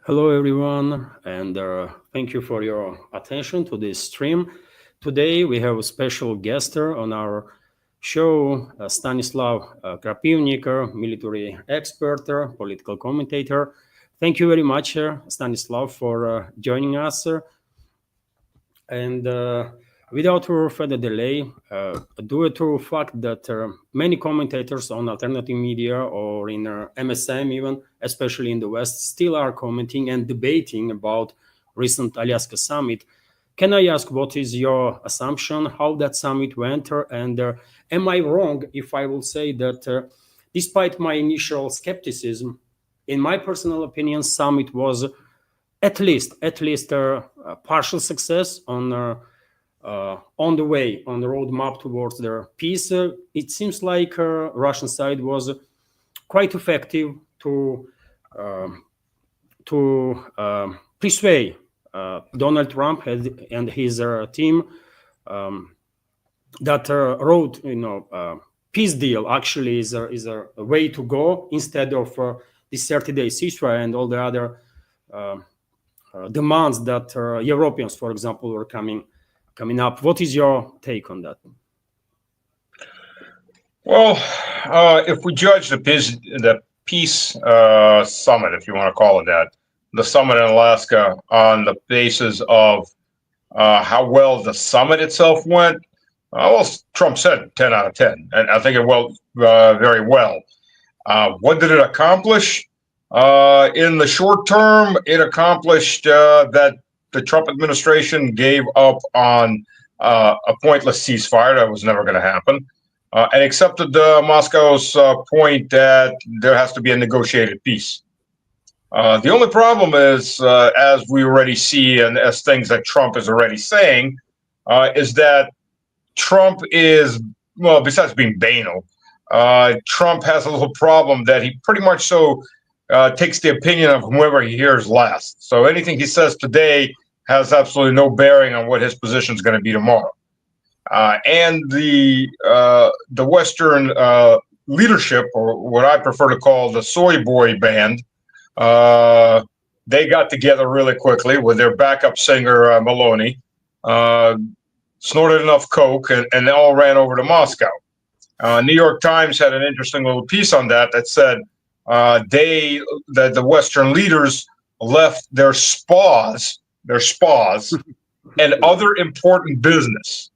Hello, everyone, and thank you for your attention to this stream. Today, we have a special guest on our show, Stanislav Krapivnik, military expert, political commentator. Thank you very much, Stanislav, for joining us. And without further delay, due to the fact that many commentators on alternative media or in MSM even, especially in the West, still are commenting and debating about recent Alaska summit, can I ask what is your assumption, how that summit went, and am I wrong if I will say that despite my initial skepticism, in my personal opinion, summit was at least a partial success on the way on the roadmap towards their peace. It seems like Russian side was quite effective uh, to persuade Donald Trump and his team that road, peace deal actually is a way to go instead of this 30-day ceasefire and all the other uh, demands that Europeans, for example, were coming up. What is your take on that? Well, if we judge the peace summit, if you want to call it that, the summit in Alaska on the basis of how well the summit itself went, well, Trump said 10 out of 10, and I think it went very well. What did it accomplish? In the short term, it accomplished that the Trump administration gave up on a pointless ceasefire that was never going to happen, and accepted Moscow's point that there has to be a negotiated peace. The only problem is, as we already see, and as things that Trump is already saying, is that Trump is, well, besides being banal, Trump has a little problem that he pretty much takes the opinion of whoever he hears last. So anything he says today has absolutely no bearing on what his position is going to be tomorrow. And the Western leadership, or what I prefer to call the soy boy band, they got together really quickly with their backup singer Maloney, snorted enough coke, and they all ran over to Moscow. New York Times had an interesting little piece on that said the Western leaders left their spas, and other important business.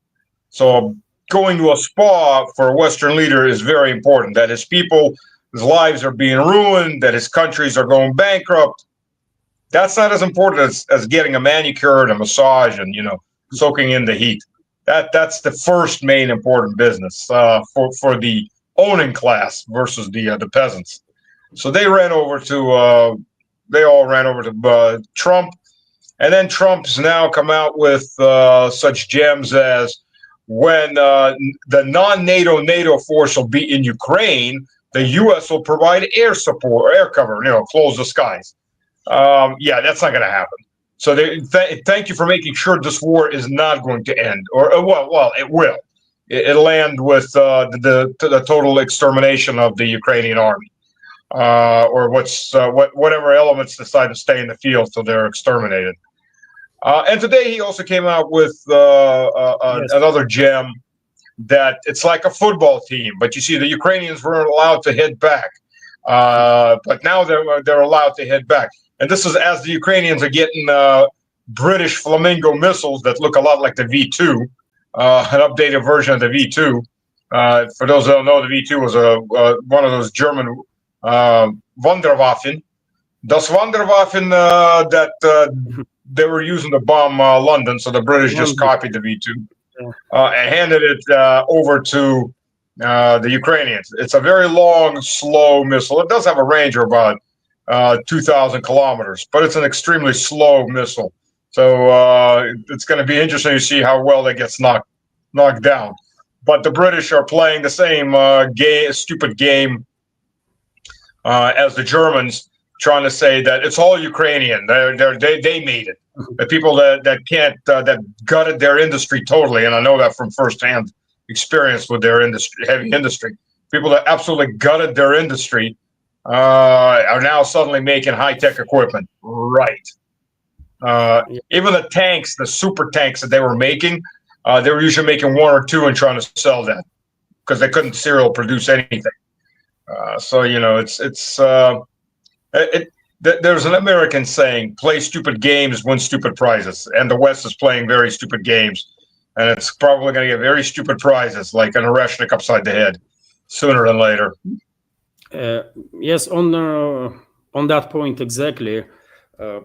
So going to a spa for a Western leader is very important. That his people's lives are being ruined, that his countries are going bankrupt. That's not as important as getting a manicure and a massage and soaking in the heat. That's the first main important business for the owning class versus the peasants. So they all ran over to Trump, and then Trump's now come out with such gems as when the non-NATO force will be in Ukraine, the U.S. will provide air support, air cover, close the skies. Yeah, that's not going to happen. So thank you for making sure this war is not going to end, or well, it will. It'll end with the total extermination of the Ukrainian army, or whatever elements decide to stay in the field till they're exterminated. And today he also came out with Yes. another gem that it's like a football team, but you see the Ukrainians weren't allowed to hit back, but now they're allowed to hit back. And this is as the Ukrainians are getting British Flamingo missiles that look a lot like the V2, an updated version of the V2. For those that don't know, the V2 was one of those German Wunderwaffen. Das Wunderwaffen that they were using to bomb London, so the British just copied the V2 and handed it over to the Ukrainians. It's a very long, slow missile. It does have a range of about 2,000 kilometers, but it's an extremely slow missile. So it's going to be interesting to see how well that gets knocked down. But the British are playing the same stupid game as the Germans, trying to say that it's all Ukrainian. They made it. The people that can't that gutted their industry totally, and I know that from firsthand experience with their industry, heavy industry. People that absolutely gutted their industry are now suddenly making high-tech equipment. Right. Even the tanks, the super tanks that they were making, they were usually making one or two and trying to sell that because they couldn't serial produce anything. So there's an American saying, "Play stupid games, win stupid prizes," and the West is playing very stupid games, and it's probably going to get very stupid prizes, like an Oreshnik upside the head, sooner than later. Yes, on that point exactly.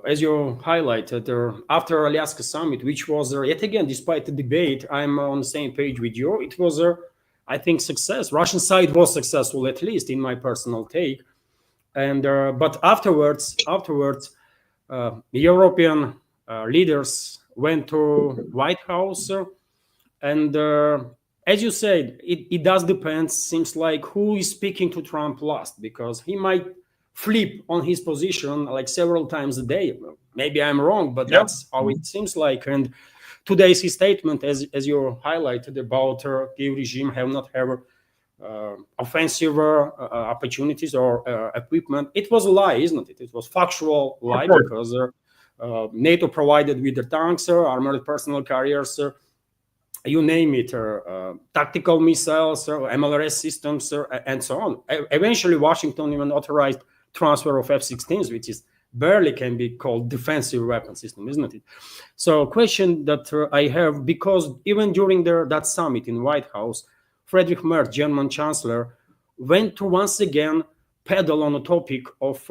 As you highlighted, after Alaska summit, which was yet again, despite the debate, I'm on the same page with you. It was, I think, success. Russian side was successful, at least in my personal take. And but afterwards, European leaders went to White House, and as you said, it does depend. Seems like who is speaking to Trump last, because he might flip on his position like several times a day. Maybe I'm wrong, but that's how it seems like. And today's his statement, as you highlighted, about Kyiv regime have not have offensive opportunities or equipment. It was a lie, isn't it? It was factual lie, because NATO provided with the tanks, armored personnel carriers, you name it, tactical missiles, MLRS systems, and so on. Eventually, Washington even authorized transfer of F-16s, which is barely can be called defensive weapon system, isn't it? So, question that I have, because even during that summit in White House, Friedrich Merz, German Chancellor, went to once again peddle on the topic of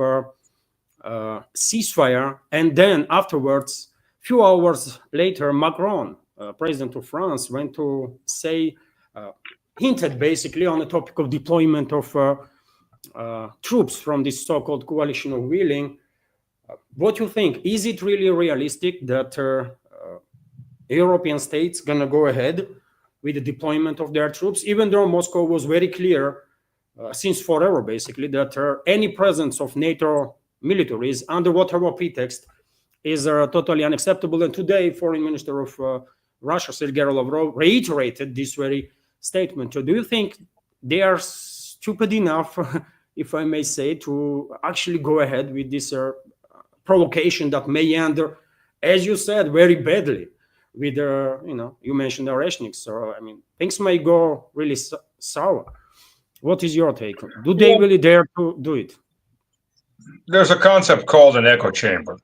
ceasefire, and then afterwards, few hours later, Macron, President of France, went to say, hinted basically on the topic of deployment of troops from this so-called coalition of willing. What do you think? Is it really realistic that European states gonna go ahead with the deployment of their troops, even though Moscow was very clear since forever, basically, that any presence of NATO militaries under whatever pretext is totally unacceptable? And today, Foreign Minister of Russia, Sergei Lavrov, reiterated this very statement. So do you think they are stupid enough, if I may say, to actually go ahead with this provocation that may end, as you said, very badly with, you mentioned the Oreshnik. So, I mean, things may go really sour. What is your take? Do they really dare to do it? There's a concept called an echo chamber.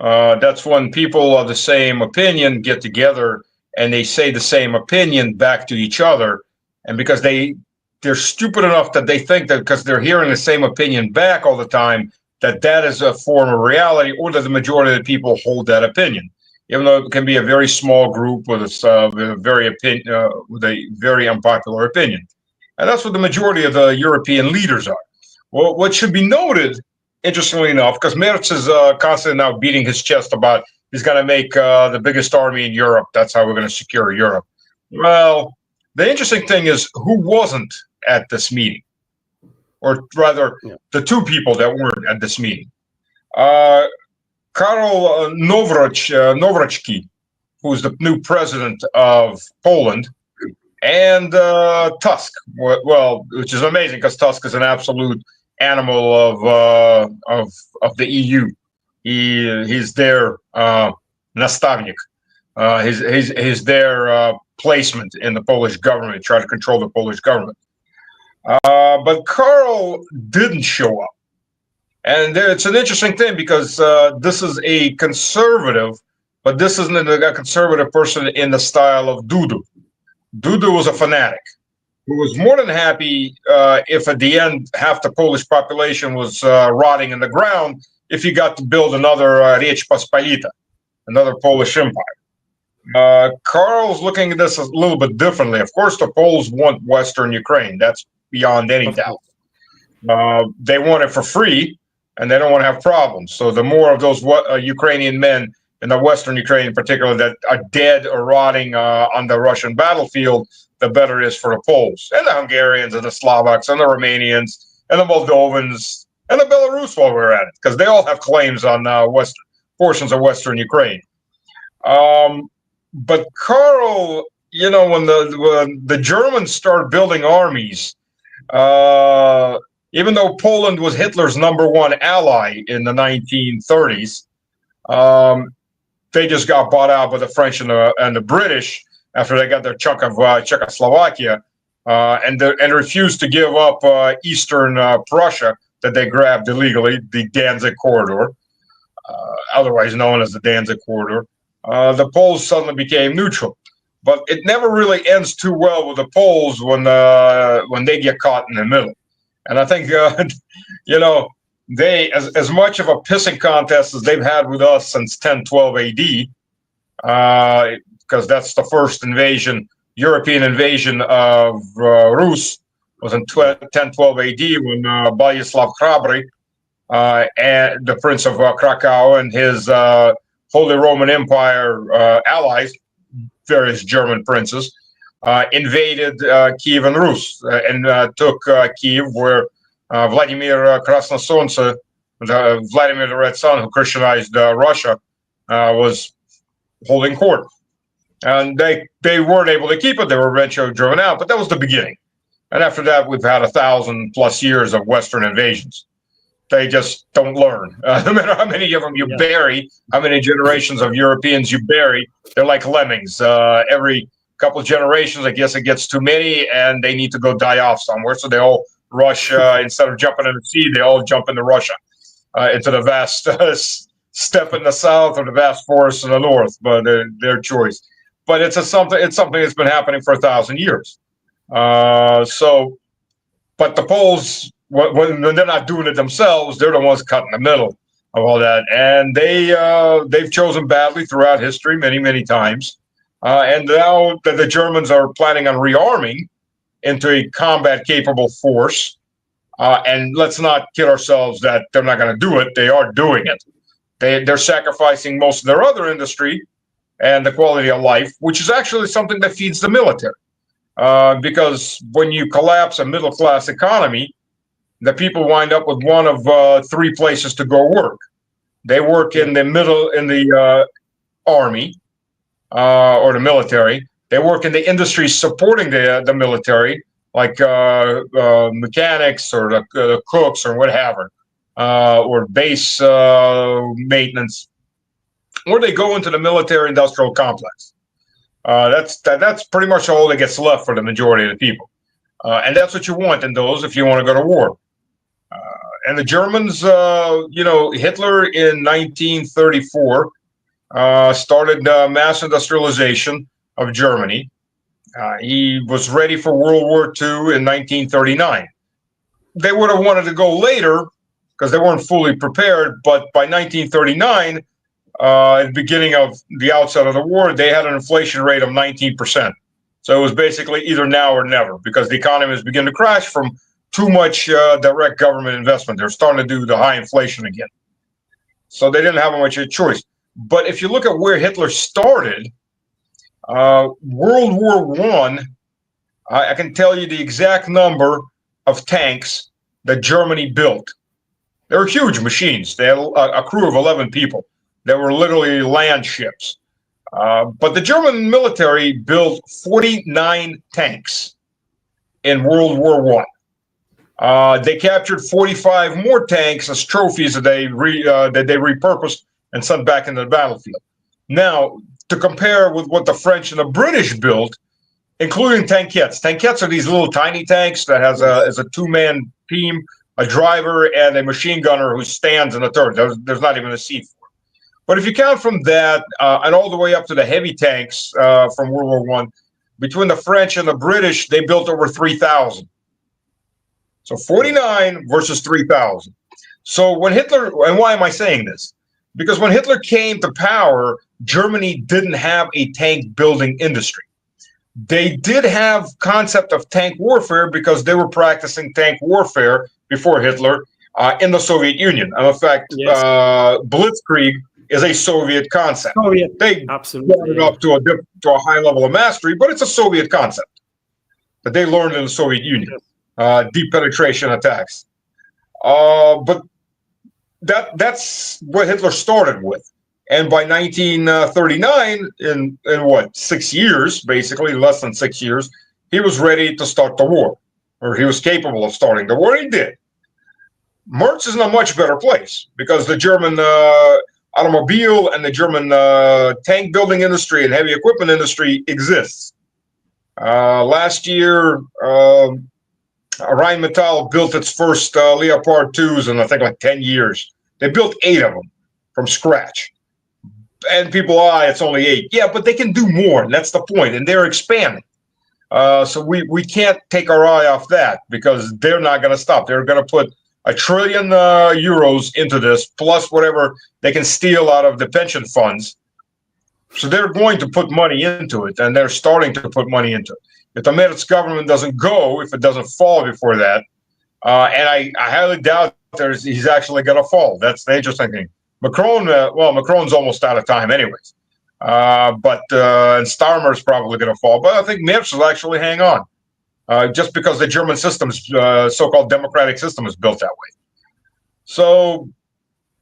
That's when people of the same opinion get together and they say the same opinion back to each other. And because they're stupid enough that they think that because they're hearing the same opinion back all the time, that is a form of reality, or that the majority of the people hold that opinion, even though it can be a very small group with a very unpopular opinion. And that's what the majority of the European leaders are. Well, what should be noted, interestingly enough, because Merz is constantly now beating his chest about he's going to make the biggest army in Europe. That's how we're going to secure Europe. Well, the interesting thing is who wasn't at this meeting, or rather, the two people that weren't at this meeting. Karol Nawrocki, who's the new president of Poland, and Tusk. Well, which is amazing because Tusk is an absolute animal of the EU. He's their nastavnik. He's their placement in the Polish government, try to control the Polish government. But Karol didn't show up. And it's an interesting thing because this is a conservative, but this isn't a conservative person in the style of Duda. Duda was a fanatic who was more than happy if at the end half the Polish population was rotting in the ground if he got to build another Rzecz Pospolita, another Polish empire. Karol's looking at this a little bit differently. Of course, the Poles want Western Ukraine. That's beyond any doubt. They want it for free, and they don't want to have problems. So the more of those Ukrainian men in the Western Ukraine in particular that are dead or rotting on the Russian battlefield, the better it is for the Poles and the Hungarians and the Slovaks and the Romanians and the Moldovans and the Belarus while we're at it, because they all have claims on western portions of Western Ukraine. But Karol, when the Germans start building armies, even though Poland was Hitler's #1 ally in the 1930s, they just got bought out by the French and the British after they got their chunk of Czechoslovakia, and refused to give up Eastern Prussia that they grabbed illegally, the Danzig Corridor, otherwise known as the Danzig Corridor. The Poles suddenly became neutral. But it never really ends too well with the Poles when they get caught in the middle. And I think, they, as much of a pissing contest as they've had with us since 1012 AD, because that's the first European invasion of Rus, was in 1012 AD when Boleslav Hrabry, and the Prince of Krakow and his Holy Roman Empire allies, various German princes, invaded Kiev and Rus and took Kiev, where Vladimir Krasnosonce, Vladimir the Red Sun, who Christianized Russia, was holding court. And they weren't able to keep it. They were eventually driven out, but that was the beginning. And after that, we've had 1,000+ years of Western invasions. They just don't learn. No matter how many of them you bury, how many generations of Europeans you bury, they're like lemmings. Every couple of generations, I guess it gets too many, and they need to go die off somewhere. So they all rush, instead of jumping in the sea, they all jump into Russia, into the vast steppe in the south or the vast forest in the north, but their choice. But it's something that's been happening for 1,000 years. But the Poles, when they're not doing it themselves, they're the ones caught in the middle of all that, and they've chosen badly throughout history many times, and now that the Germans are planning on rearming into a combat-capable force, and let's not kid ourselves that they're not going to do it. They are doing it. They're sacrificing most of their other industry and the quality of life, which is actually something that feeds the military, because when you collapse a middle-class economy, the people wind up with one of 3 places to go work. They work in the army or the military. They work in the industries supporting the military, like mechanics or the cooks or whatever, or base maintenance. Or they go into the military-industrial complex. That's pretty much all that gets left for the majority of the people, and that's what you want in those if you want to go to war. And the Germans, Hitler in 1934 started mass industrialization of Germany. He was ready for World War II in 1939. They would have wanted to go later because they weren't fully prepared, but by 1939, at the beginning of the outset of the war, they had an inflation rate of 19%. So it was basically either now or never, because the economy was beginning to crash from too much direct government investment. They're starting to do the high inflation again. So they didn't have much of a choice. But if you look at where Hitler started, World War I can tell you the exact number of tanks that Germany built. They were huge machines. They had a crew of 11 people. They were literally land ships. But the German military built 49 tanks in World War I. They captured 45 more tanks as trophies that they repurposed and sent back into the battlefield. Now, to compare with what the French and the British built, including tankettes. Tankettes are these little tiny tanks that has a 2-man team, a driver, and a machine gunner who stands in the turret. There's not even a seat for it. But if you count from that and all the way up to the heavy tanks from World War I, between the French and the British, they built over 3,000. So 49 versus 3,000. So when Hitler, and why am I saying this? Because when Hitler came to power, Germany didn't have a tank building industry. They did have concept of tank warfare because they were practicing tank warfare before Hitler in the Soviet Union. And in fact, Blitzkrieg is a Soviet concept. They brought it up to a high level of mastery, but it's a Soviet concept that they learned in the Soviet Union. Deep penetration attacks. But that's what Hitler started with. And by 1939, in what, 6 years, basically, less than 6 years, he was ready to start the war, or he was capable of starting the war. He did. Merz is in a much better place because the German automobile and the German tank building industry and heavy equipment industry exists. Last year, Rheinmetall built its first Leopard 2s in, I think, like 10 years. They built 8 of them from scratch. And people, it's only 8. Yeah, but they can do more, and that's the point. And they're expanding. So we can't take our eye off that because they're not going to stop. They're going to put €1 trillion into this, plus whatever they can steal out of the pension funds. So they're going to put money into it, and they're starting to put money into it. If the Merz government doesn't go, if it doesn't fall before that, and I highly doubt he's actually going to fall. That's the interesting thing. Macron, Macron's almost out of time anyways. But Starmer's probably going to fall. But I think Merz will actually hang on, just because the German system's so-called democratic system is built that way. So,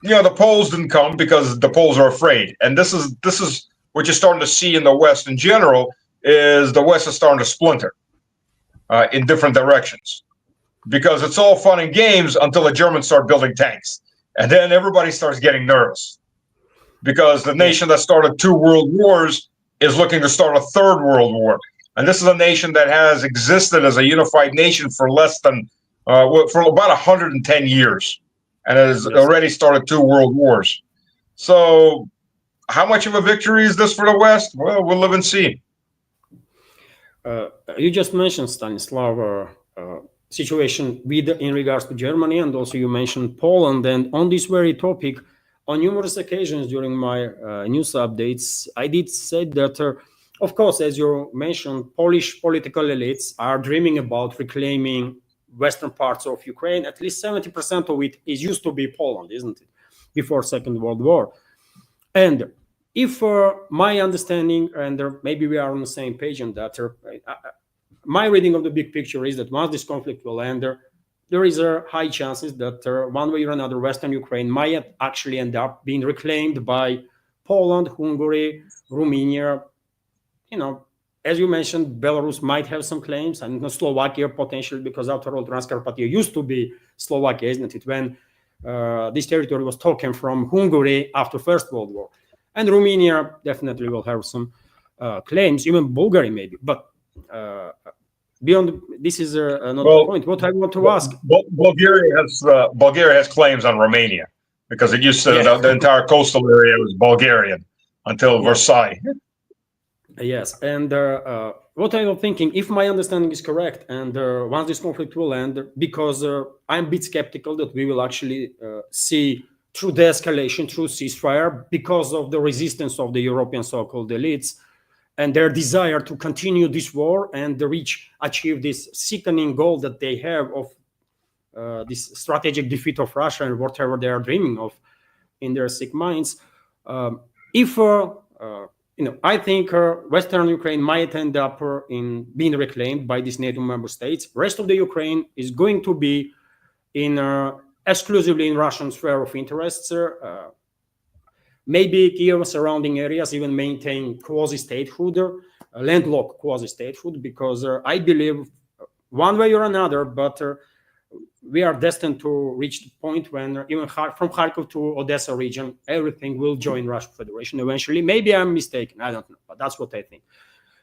the Poles didn't come because the Poles are afraid, and this is what you're starting to see in the West in general. Is the West is starting to splinter in different directions, because it's all fun and games until the Germans start building tanks, and then everybody starts getting nervous. Because the nation that started 2 world wars is looking to start a 3rd world war. And this is a nation that has existed as a unified nation for less than, for about 110 years, and has already started 2 world wars. So how much of a victory is this for the West? Well, we'll live and see. You just mentioned, Stanislav, situation in regards to Germany, and also you mentioned Poland. And on this very topic, on numerous occasions during my news updates, I did say that, of course, as you mentioned, Polish political elites are dreaming about reclaiming western parts of Ukraine. At least 70% of it used to be Poland, isn't it, before Second World War? And if my understanding, and maybe we are on the same page on that, my reading of the big picture is that once this conflict will end, there is a high chances that one way or another, Western Ukraine might actually end up being reclaimed by Poland, Hungary, Romania. As you mentioned, Belarus might have some claims, and Slovakia potentially, because after all, Transcarpathia used to be Slovakia, isn't it? When this territory was taken from Hungary after First World War. And Romania definitely will have some claims, even Bulgaria maybe. But beyond this is another point. What I want to ask: Bulgaria has claims on Romania because it used to the entire coastal area was Bulgarian until Versailles. Yes, and what I'm thinking, if my understanding is correct, and once this conflict will end, because I'm a bit skeptical that we will actually see through de-escalation, through ceasefire, because of the resistance of the European so-called elites and their desire to continue this war and achieve this sickening goal that they have of this strategic defeat of Russia and whatever they are dreaming of in their sick minds. I think Western Ukraine might end up in being reclaimed by these NATO member states. Rest of the Ukraine is going to be exclusively in Russian sphere of interests. Maybe Kiev surrounding areas even maintain quasi-statehood, landlocked quasi-statehood, because I believe one way or another, but we are destined to reach the point when even from Kharkov to Odessa region, everything will join Russian Federation eventually. Maybe I'm mistaken, I don't know, but that's what I think.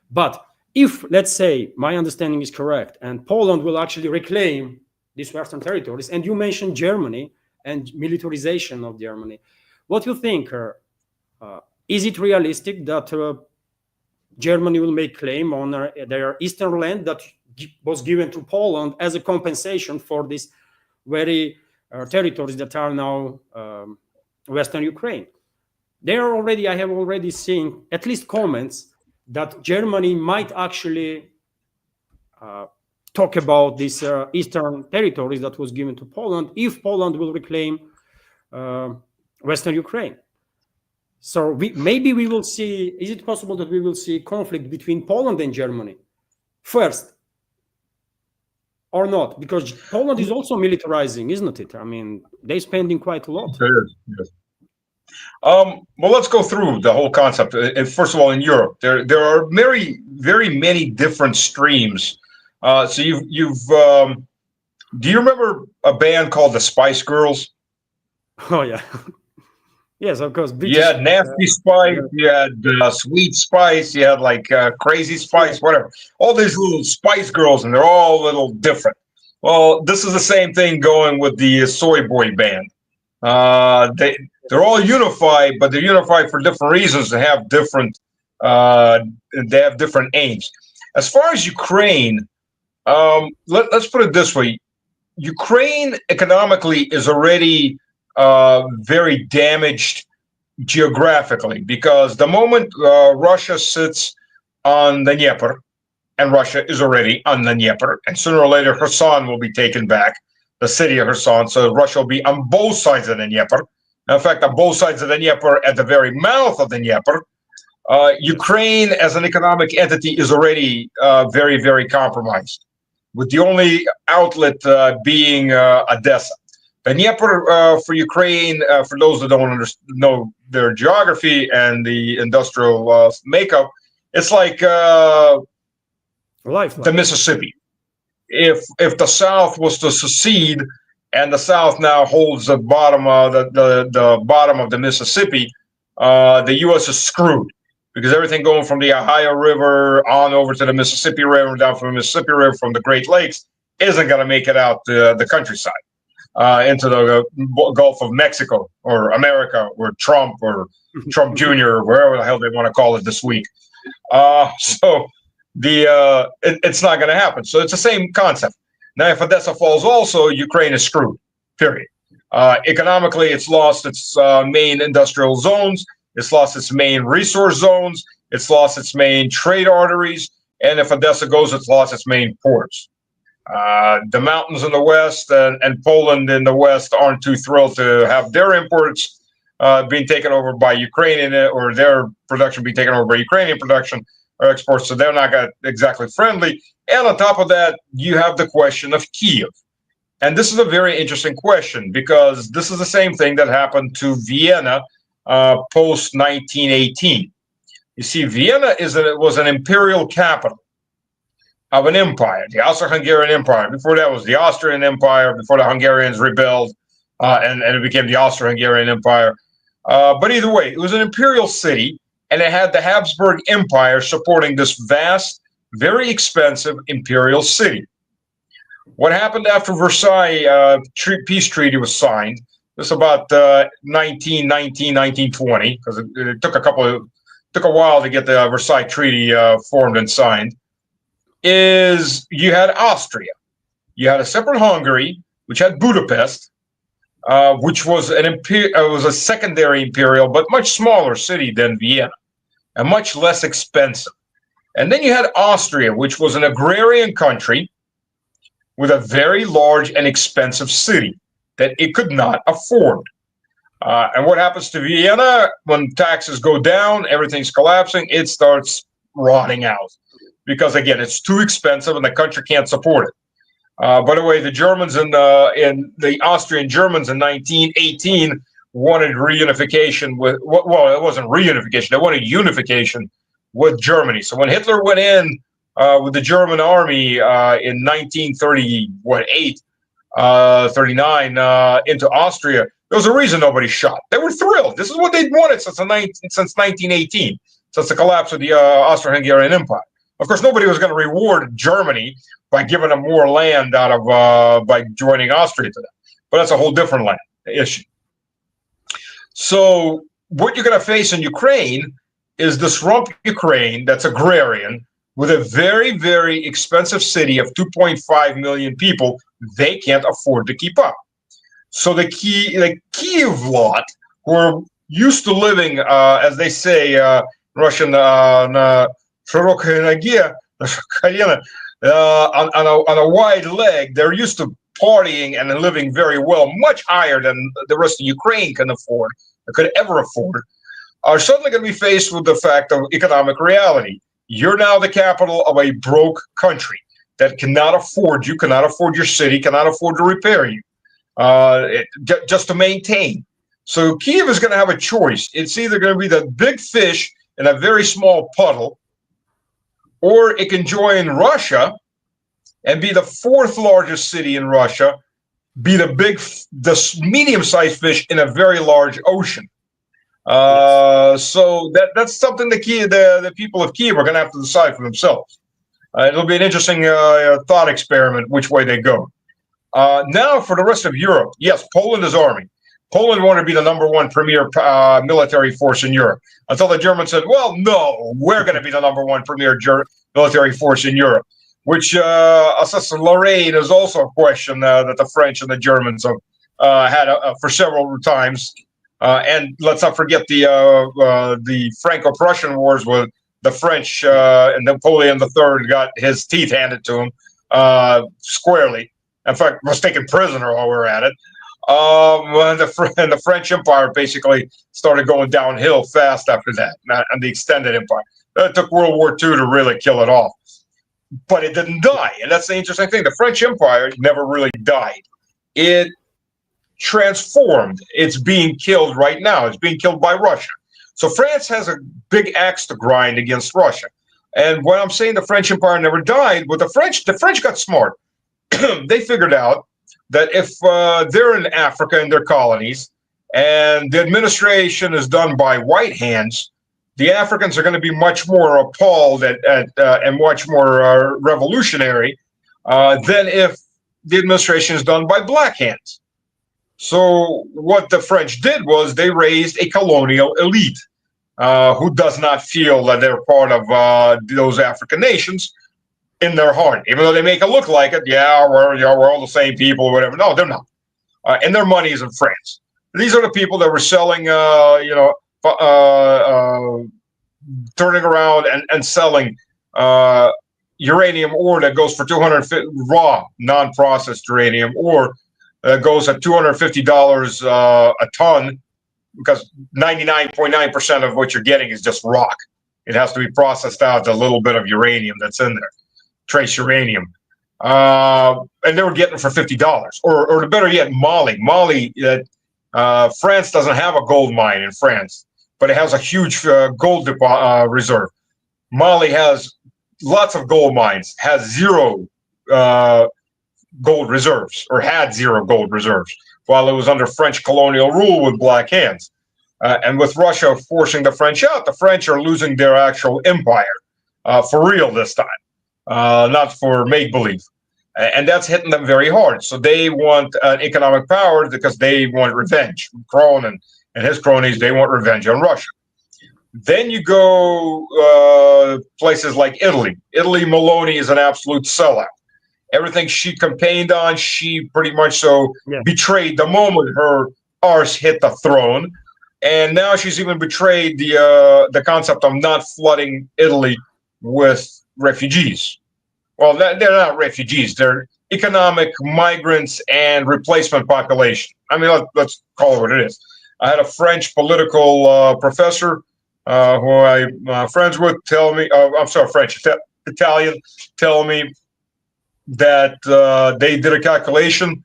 But if, let's say, my understanding is correct, and Poland will actually reclaim these Western territories, and you mentioned Germany and militarization of Germany, what do you think? Is it realistic that Germany will make claim on their eastern land that was given to Poland as a compensation for these very territories that are now Western Ukraine? I have already seen at least comments that Germany might actually talk about these eastern territories that was given to Poland if Poland will reclaim Western Ukraine. So maybe we will see, is it possible that we will see conflict between Poland and Germany first? Or not? Because Poland is also militarizing, isn't it? I mean, they're spending quite a lot. Yes. Well, let's go through the whole concept. First of all, in Europe, there are very many different streams. So you've Do you remember a band called the Spice Girls? Oh yeah. Yes, of course. You British. had Nasty Spice, you had Sweet Spice, you had like Crazy Yeah. Spice, whatever. All these little Spice Girls, and they're all a little different. Well, this is the same thing going with the Soy Boy band. They're all unified, but they're unified for different reasons. Uh, they have different aims. As far as Ukraine, let's put it this way: Ukraine economically is already very damaged geographically, because the moment Russia sits on the Dnieper, and Russia is already on the Dnieper, and sooner or later Kherson will be taken back, the city of Kherson, so Russia will be on both sides of the Dnieper. In fact, on both sides of the Dnieper, at the very mouth of the Dnieper, Yes. Ukraine as an economic entity is already very, very compromised, with the only outlet being Odessa. The Dnieper for Ukraine, for those that don't know their geography and the industrial makeup, it's like the Lifeline. Mississippi. If the South was to secede, and the South now holds the bottom of the bottom of the Mississippi, the U.S. is screwed, because everything going from the Ohio River on over to the Mississippi River, down from the Mississippi River, from the Great Lakes, isn't going to make it out the countryside, into the Gulf of Mexico or America or Trump Jr., or wherever the hell they want to call it this week. So it's not going to happen. So it's the same concept. Now, if Odessa falls, also Ukraine is screwed. Period. Economically, it's lost its main industrial zones. It's lost its main resource zones. It's lost its main trade arteries. And if Odessa goes, it's lost its main ports. The mountains in the west and Poland in the west aren't too thrilled to have their imports being taken over by Ukrainian, or their production being taken over by Ukrainian production or exports. So they're not exactly friendly. And on top of that, you have the question of Kiev. And this is a very interesting question, because this is the same thing that happened to Vienna post 1918. You see, Vienna was an imperial capital of an empire, the Austro-Hungarian Empire. Before that was the Austrian Empire, before the Hungarians rebelled, and it became the Austro-Hungarian Empire. But either way, it was an imperial city, and it had the Habsburg Empire supporting this vast, very expensive imperial city. What happened after Versailles peace treaty was signed? This was about 1919, 1920, because it took a while to get the Versailles Treaty formed and signed. Is you had Austria, you had a separate Hungary, which had Budapest, which was was a secondary imperial but much smaller city than Vienna, and much less expensive. And then you had Austria, which was an agrarian country with a very large and expensive city that it could not afford. And what happens to Vienna when taxes go down, everything's collapsing, it starts rotting out, because again, it's too expensive and the country can't support it. By the way, the Germans in the Austrian Germans in 1918 wanted reunification with, well, it wasn't reunification, they wanted unification with Germany. So when Hitler went in with the German army in 1938, 39 into Austria, there was a reason nobody shot. They were thrilled. This is what they'd wanted since 1918, since the collapse of the Austro-Hungarian Empire. Of course, nobody was going to reward Germany by giving them more land by joining Austria to them. But that's a whole different issue. So what you're going to face in Ukraine is this rump Ukraine that's agrarian, with a very, very expensive city of 2.5 million people. They can't afford to keep up. So the Kiev lot, who are used to living, as they say, Russian, on a wide leg, they're used to partying and living very well, much higher than the rest of Ukraine can afford, or could ever afford, are suddenly going to be faced with the fact of economic reality. You're now the capital of a broke country that cannot afford you, cannot afford your city, cannot afford to repair you, just to maintain. So Kiev is going to have a choice. It's either going to be the big fish in a very small puddle, or it can join Russia and be the fourth largest city in Russia, be the medium-sized fish in a very large ocean. So that's something the people of Kiev are going to have to decide for themselves. It'll be an interesting thought experiment which way they go. Now for the rest of Europe, yes, Poland is arming. Poland wanted to be the #1 premier military force in Europe until the Germans said, well, no, we're going to be the #1 premier military force in Europe, which Assassin Lorraine is also a question that the French and the Germans have had for several times. And let's not forget the Franco-Prussian wars with the French and Napoleon III got his teeth handed to him squarely. In fact, was taken prisoner while we were at it. And the French Empire basically started going downhill fast after that, and the extended empire. It took World War II to really kill it off. But it didn't die, and that's the interesting thing. The French Empire never really died. It transformed. It's being killed right now. It's being killed by Russia. So France has a big axe to grind against Russia. And when I'm saying the French Empire never died, but the French got smart. They figured out that if they're in Africa in their colonies and the administration is done by white hands, the Africans are going to be much more appalled and much more revolutionary than if the administration is done by black hands. So what the French did was they raised a colonial elite who does not feel that they're part of those African nations in their heart, even though they make it look like it. Yeah, we're all the same people or whatever. No, they're not. And their money is in France. These are the people that were selling, turning around and selling uranium ore that goes for $250 raw, non-processed uranium ore that goes at $250 a ton, because 99.9% of what you're getting is just rock. It has to be processed out, a little bit of uranium that's in there, trace uranium. And they were getting it for $50. Or better yet, Mali. France doesn't have a gold mine in France, but it has a huge gold reserve. Mali has lots of gold mines, has zero gold reserves, or had zero gold reserves, while it was under French colonial rule with black hands. And with Russia forcing the French out, the French are losing their actual empire for real this time, not for make-believe. And that's hitting them very hard. So they want economic power because they want revenge. Macron and his cronies, they want revenge on Russia. Then you go places like Italy. Italy, Meloni is an absolute sellout. Everything she campaigned on, she pretty much betrayed the moment her arse hit the throne. And now she's even betrayed the concept of not flooding Italy with refugees. Well, they're not refugees. They're economic migrants and replacement population. I mean, let's call it what it is. I had a French political professor who I'm friends with tell me, Italian, tell me that they did a calculation.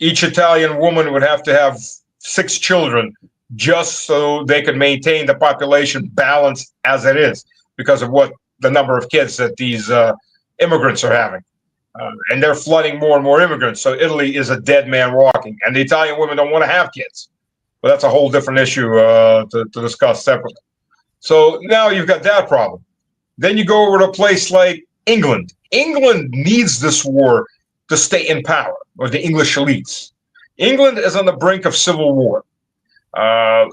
Each Italian woman would have to have 6 children just so they could maintain the population balance as it is, because of what the number of kids that these immigrants are having. And they're flooding more and more immigrants. So Italy is a dead man walking. And the Italian women don't want to have kids. But that's a whole different issue to discuss separately. So now you've got that problem. Then you go over to a place like England. England needs this war to stay in power, or the English elites. England is on the brink of civil war.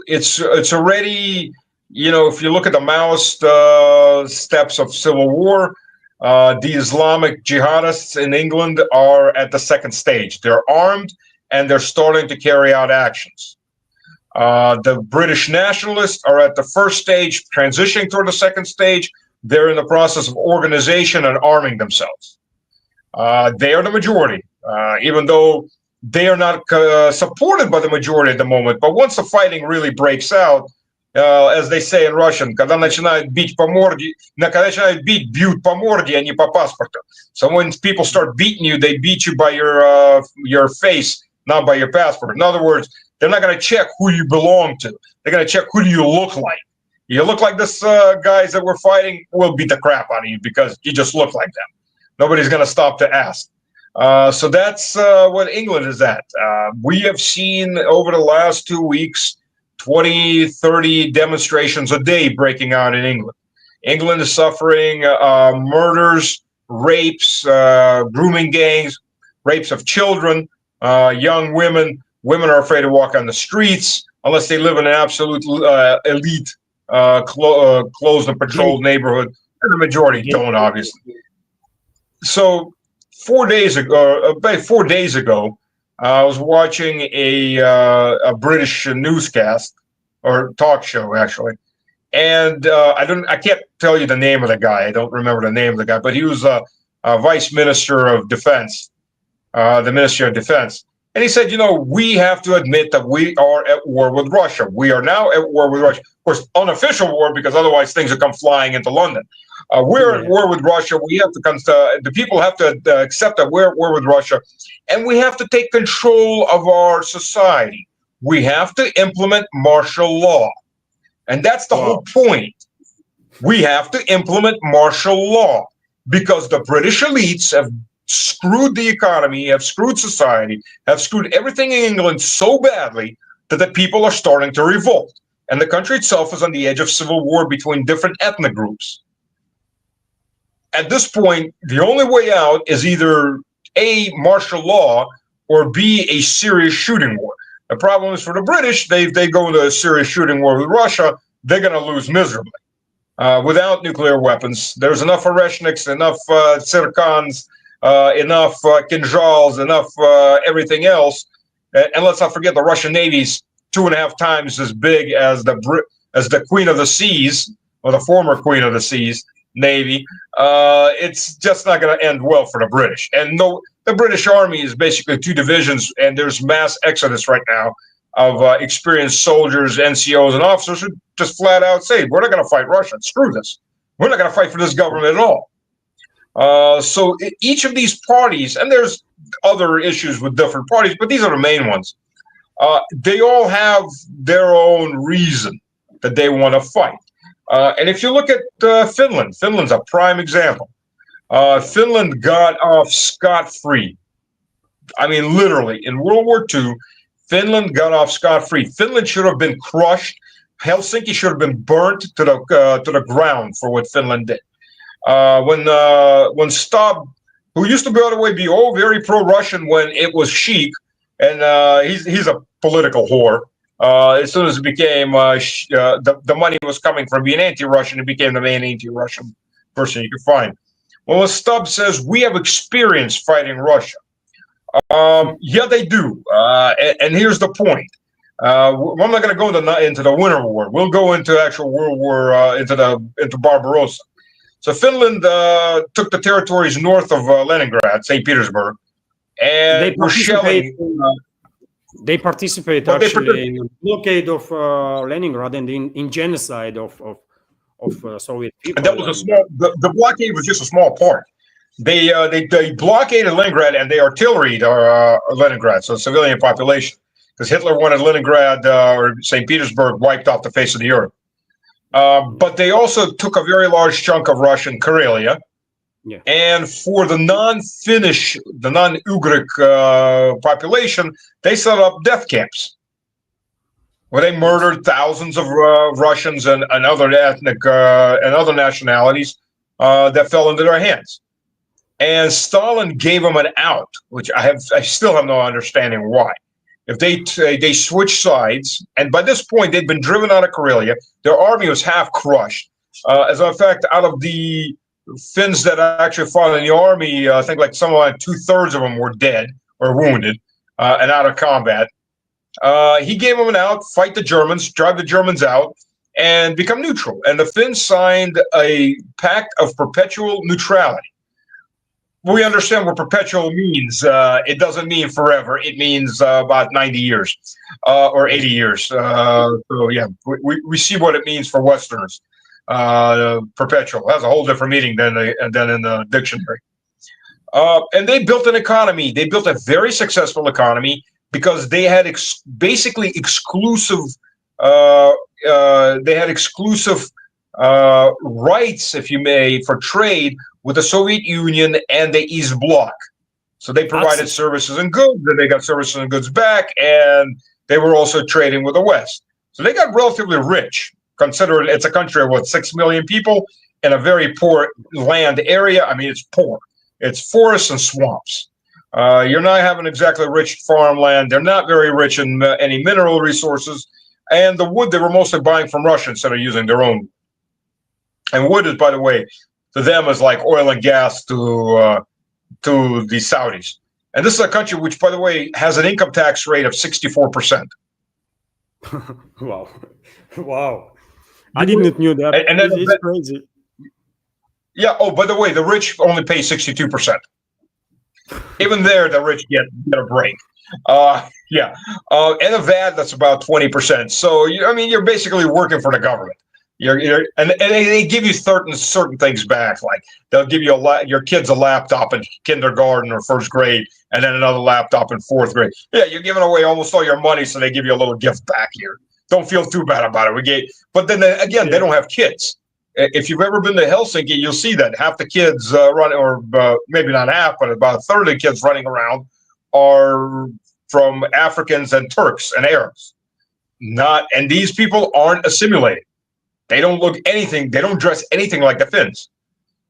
It's already, if you look at the Maoist steps of civil war, the Islamic jihadists in England are at the second stage. They're armed and they're starting to carry out actions. The British nationalists are at the first stage, transitioning toward the second stage. They're in the process of organization and arming themselves. They are the majority, even though they are not supported by the majority at the moment. But once the fighting really breaks out, as they say in Russian, когда начинают бить по морде, когда начинают бьют по морде, а не по паспорту. So when people start beating you, they beat you by your face, not by your passport. In other words, they're not going to check who you belong to. They're going to check who do you look like. You look like this guys that we're fighting, we'll beat the crap out of you because you just look like them. Nobody's going to stop to ask. So that's what England is at. We have seen over the last 2 weeks 20, 30 demonstrations a day breaking out in England. England is suffering murders, rapes, grooming gangs, rapes of children, young women. Women are afraid to walk on the streets unless they live in an absolute elite, closed and patrolled neighborhood. And the majority don't, obviously. So 4 days ago, about 4 days ago, I was watching a British newscast or talk show, actually, and I can't tell you the name of the guy. I don't remember the name of the guy, but he was a Vice Minister of Defense, the Ministry of Defense, and he said, we have to admit that we are at war with Russia. We are now at war with Russia. Of course, unofficial war, because otherwise things will come flying into London. We're at war with Russia. We have to the people have to accept that we're at war with Russia, and we have to take control of our society. We have to implement martial law, and that's the whole point. We have to implement martial law because the British elites have screwed the economy, have screwed society, have screwed everything in England so badly that the people are starting to revolt, and the country itself is on the edge of civil war between different ethnic groups. At this point, the only way out is either A, martial law, or B, a serious shooting war. The problem is for the British, they go into a serious shooting war with Russia, they're going to lose miserably. Without nuclear weapons, there's enough Oreshniks, enough Tsirkans, enough Kinzhals, enough everything else. And let's not forget the Russian Navy's 2.5 times as big as the Queen of the Seas, or the former Queen of the Seas Navy. It's just not going to end well for the British. And no, the British Army is basically 2 divisions, and there's mass exodus right now of experienced soldiers, NCOs, and officers who just flat out say, we're not going to fight Russia. Screw this. We're not going to fight for this government at all. So each of these parties, and there's other issues with different parties, but these are the main ones. They all have their own reason that they want to fight. And if you look at Finland's a prime example. Finland got off scot-free. I mean, literally, in World War II, Finland got off scot-free. Finland should have been crushed. Helsinki should have been burnt to the ground for what Finland did. When Stubb, who used to, by the way, be very pro-Russian when it was chic, and he's a political whore. As soon as it became the money was coming from being anti-Russian, it became the main anti-Russian person you could find. Well, when Stubb says we have experience fighting Russia, yeah, they do. And here's the point. I'm not going to go into the Winter War. We'll go into actual World War, into Barbarossa. So Finland took the territories north of Leningrad, St. Petersburg, and were shelling. They participate in the blockade of Leningrad and in genocide of Soviet people. And that was the blockade was just a small part. They blockaded Leningrad and they artilleried Leningrad, so civilian population, because Hitler wanted Leningrad or St. Petersburg wiped off the face of the earth. But they also took a very large chunk of Russian Karelia. Yeah. And for the non-Finnish, the non-Ugric population, they set up death camps where they murdered thousands of Russians and other ethnic and other nationalities that fell into their hands. And Stalin gave them an out, which I still have no understanding why. If they switched sides, and by this point they'd been driven out of Karelia, their army was half crushed. As a matter of fact, out of the Finns that actually fought in the army, I think like 2/3 of them were dead or wounded and out of combat. He gave them an out, fight the Germans, drive the Germans out, and become neutral. And the Finns signed a pact of perpetual neutrality. We understand what perpetual means. It doesn't mean forever. It means about 90 years or 80 years. So yeah, we see what it means for Westerners. Perpetual has a whole different meaning than in the dictionary. And they built an economy. They built a very successful economy because they had basically exclusive. They had exclusive rights, if you may, for trade with the Soviet Union and the East Bloc. So they provided services and goods, and they got services and goods back, and they were also trading with the West. So they got relatively rich, considering it's a country of, 6 million people in a very poor land area. I mean, it's poor. It's forests and swamps. You're not having exactly rich farmland. They're not very rich in any mineral resources. And the wood they were mostly buying from Russia instead of using their own. And wood is, by the way, to them is like oil and gas to the Saudis. And this is a country which, by the way, has an income tax rate of 64%. Wow. Wow. I didn't know that. And it's crazy. Yeah. Oh, by the way, the rich only pay 62%. Even there, the rich get a break. Yeah. And a VAT, that's about 20%. So, you're basically working for the government. And they give you certain things back, like they'll give you your kids a laptop in kindergarten or first grade, and then another laptop in fourth grade. Yeah, you're giving away almost all your money, so they give you a little gift back here. Don't feel too bad about it. But then again, they don't have kids. If you've ever been to Helsinki, you'll see that half the kids running, or maybe not half, but about a third of the kids running around are from Africans and Turks and Arabs. And these people aren't assimilated. They don't look anything, they don't dress anything like the Finns.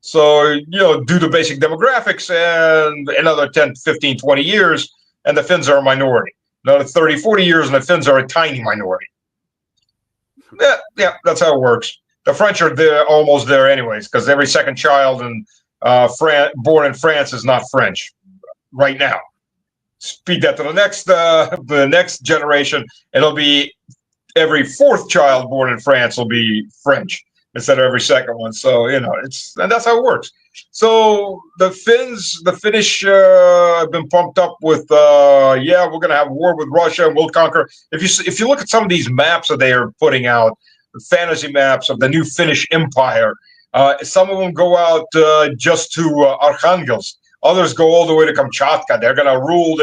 So, do the basic demographics, and another 10, 15, 20 years, and the Finns are a minority. Another 30, 40 years, and the Finns are a tiny minority. Yeah, that's how it works. The French are almost there anyways, because every second child born in France is not French right now. Speed that to the next generation, it'll be every fourth child born in France will be French instead of every second one. So, and that's how it works. So the Finnish have been pumped up with, we're going to have war with Russia and we'll conquer. If you look at some of these maps that they are putting out, the fantasy maps of the new Finnish empire, some of them go out just to Arkhangelsk. Others go all the way to Kamchatka. They're going to rule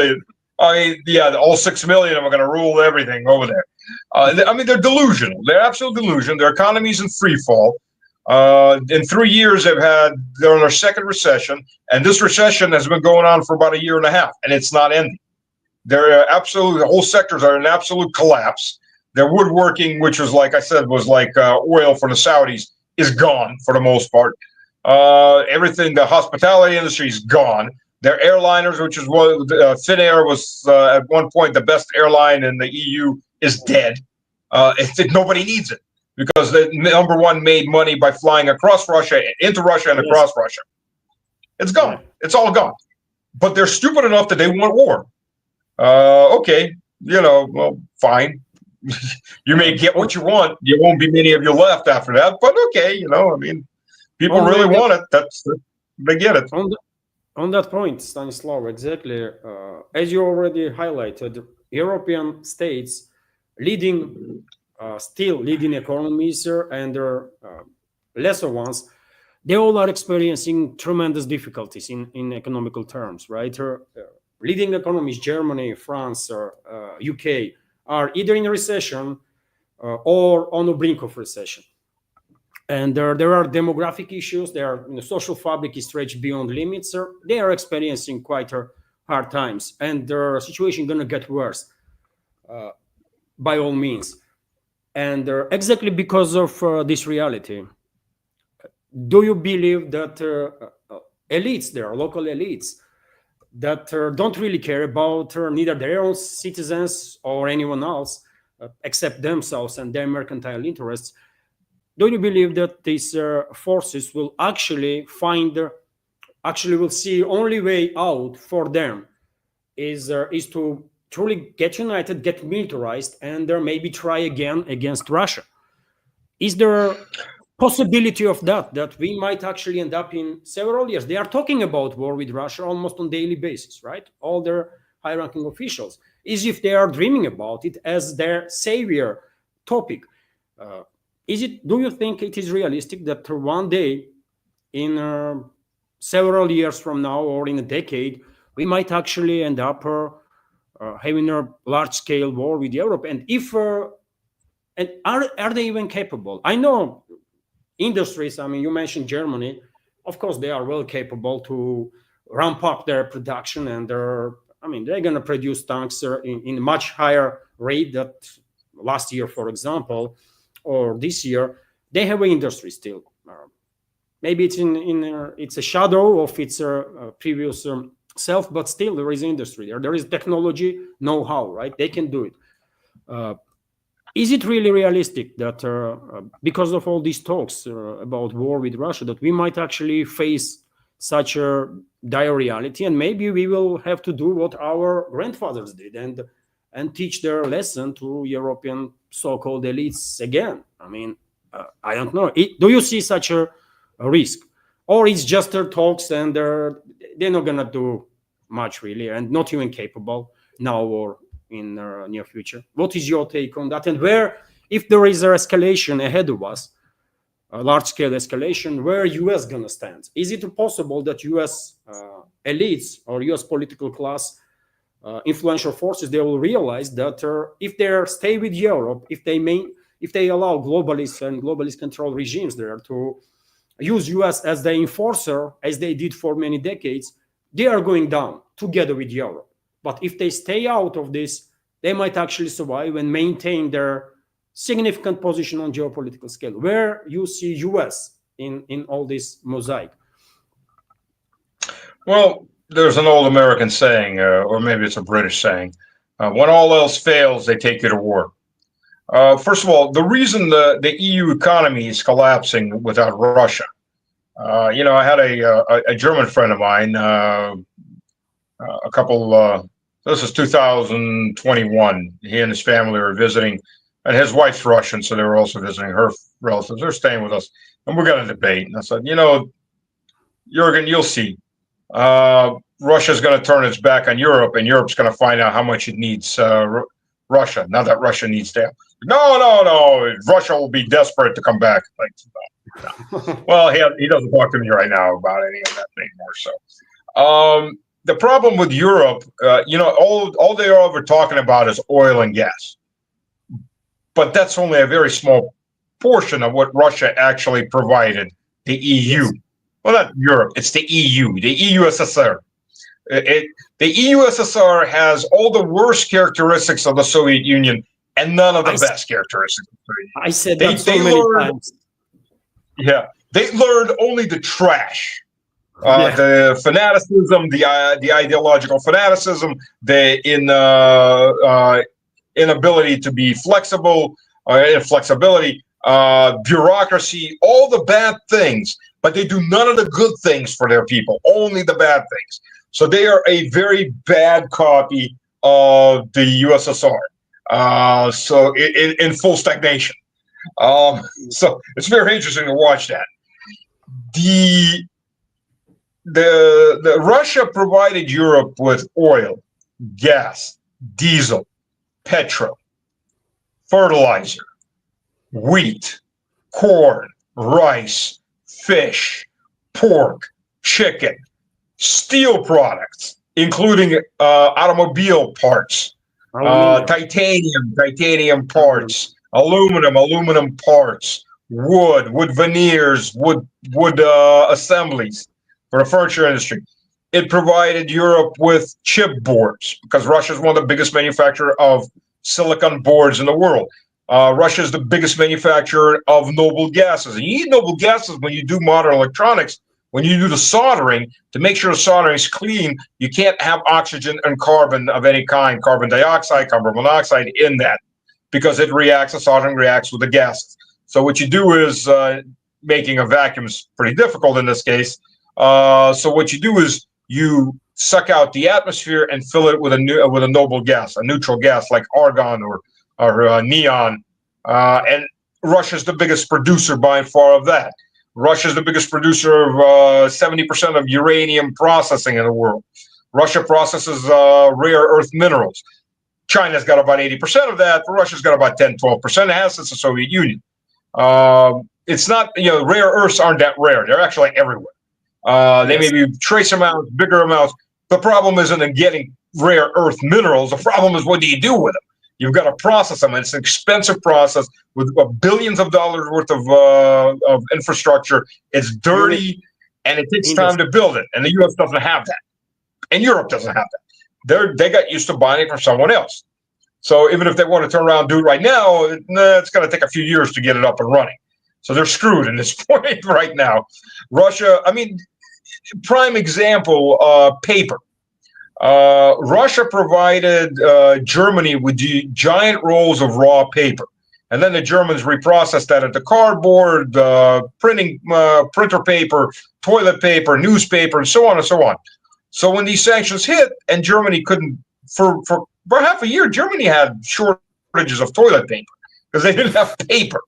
all 6 million of them are going to rule everything over there. They're delusional. They're absolute delusion. Their economy's in free fall. In 3 years, they're in their second recession, and this recession has been going on for about a year and a half, and it's not ending. The whole sectors are in absolute collapse. Their woodworking, which was, like I said, was like oil for the Saudis, is gone for the most part. Everything, the hospitality industry is gone. Their airliners, which is what Finnair was at one point the best airline in the EU, is dead. Nobody needs it because the number one made money by flying across Russia, into Russia, and across Russia. It's gone. It's all gone. But they're stupid enough that they want war. Okay, well, fine. You may get what you want. There won't be many of you left after that. But okay, people really want it. They get it. On that point, Stanislav, exactly. As you already highlighted, European states still leading economies and their lesser ones, they all are experiencing tremendous difficulties in economical terms, right? Leading economies, Germany, France, or UK, are either in a recession or on the brink of recession. And there are demographic issues. Social fabric is stretched beyond limits. They are experiencing quite hard times, and their situation is going to get worse, by all means. And exactly because of this reality, do you believe that elites, there are local elites, that don't really care about neither their own citizens or anyone else except themselves and their mercantile interests? Do you believe that these forces will actually will see only way out for them is to truly get united, get militarized, and maybe try again against Russia? Is there possibility of that we might actually end up in several years? They are talking about war with Russia almost on daily basis, right? All their high-ranking officials, as if they are dreaming about it as their savior topic. Do you think it is realistic that one day, in several years from now or in a decade, we might actually end up having a large-scale war with Europe? And are they even capable? I know industries. You mentioned Germany. of course, they are well capable to ramp up their production, and they're going to produce tanks in a much higher rate than last year, for example, or this year. They have an industry still. Maybe it's it's a shadow of its previous self, but still there is industry there. There is technology, know-how, right? They can do it. Is it really realistic that because of all these talks about war with Russia, that we might actually face such a dire reality, and maybe we will have to do what our grandfathers did and teach their lesson to European so-called elites again? I don't know. Do you see such a risk, or it's just their talks and they're not gonna do much really, and not even capable now or in the near future? What is your take on that? And where, if there is an escalation ahead of us, a large-scale escalation, where US gonna stand? Is it possible that US elites or US political class, influential forces, they will realize that if they stay with Europe, if they allow globalists and globalist control regimes there to use US as the enforcer, as they did for many decades, they are going down together with Europe. But if they stay out of this, they might actually survive and maintain their significant position on geopolitical scale. Where you see US in all this mosaic? Well, there's an old American saying, or maybe it's a British saying, when all else fails, they take you to war. First of all, the reason the EU economy is collapsing without Russia, I had a German friend of mine, this is 2021. He and his family were visiting, and his wife's Russian, so they were also visiting her relatives. They're staying with us, and we're going to debate. And I said, Jurgen, you'll see. Russia's going to turn its back on Europe, and Europe's going to find out how much it needs Russia. Now that Russia needs them. No. Russia will be desperate to come back. No. Well, he doesn't talk to me right now about any of that anymore. So, the problem with Europe, all they are ever talking about is oil and gas. But that's only a very small portion of what Russia actually provided the EU. Yes. Well, not Europe, it's the EU, the EUSSR. The EUSSR has all the worst characteristics of the Soviet Union and none of the best characteristics. I said that so many times. Yeah, they learned only the trash. The fanaticism, the ideological fanaticism, the inability to be flexible, inflexibility, bureaucracy, all the bad things, but they do none of the good things for their people, only the bad things. So they are a very bad copy of the USSR. So in full stagnation. So it's very interesting to watch that. The Russia provided Europe with oil, gas, diesel, petrol, fertilizer, wheat, corn, rice, fish, pork, chicken, steel products, including automobile parts, titanium parts, aluminum parts, wood veneers, wood assemblies for the furniture industry. It provided Europe with chipboards because Russia is one of the biggest manufacturers of silicon boards in the world. Russia is the biggest manufacturer of noble gases. And you need noble gases when you do modern electronics. When you do the soldering, to make sure the soldering is clean, you can't have oxygen and carbon of any kind, carbon dioxide, carbon monoxide in that, because the soldering reacts with the gases. So what you do is, making a vacuum is pretty difficult in this case. So what you do is you suck out the atmosphere and fill it with a noble gas, a neutral gas like argon or neon. And Russia's the biggest producer by far of that. Russia's the biggest producer of 70% of uranium processing in the world. Russia processes rare earth minerals. China's got about 80% of that, but Russia's got about 10-12%. It has since the Soviet Union. It's not, rare earths aren't that rare. They're actually everywhere. They may be trace amounts, bigger amounts. The problem isn't in getting rare earth minerals. The problem is, what do you do with them? You've got to process them. It's an expensive process with billions of dollars worth of infrastructure. It's dirty. and it takes time to build it. And the U.S. doesn't have that, and Europe doesn't have that. They got used to buying it from someone else. So even if they want to turn around and do it right now, it's going to take a few years to get it up and running. So they're screwed in this point right now. Russia, I mean, prime example, paper. Russia provided Germany with giant rolls of raw paper. And then the Germans reprocessed that into cardboard, printer paper, toilet paper, newspaper, and so on and so on. So when these sanctions hit and Germany couldn't, for half a year, Germany had shortages of toilet paper because they didn't have paper.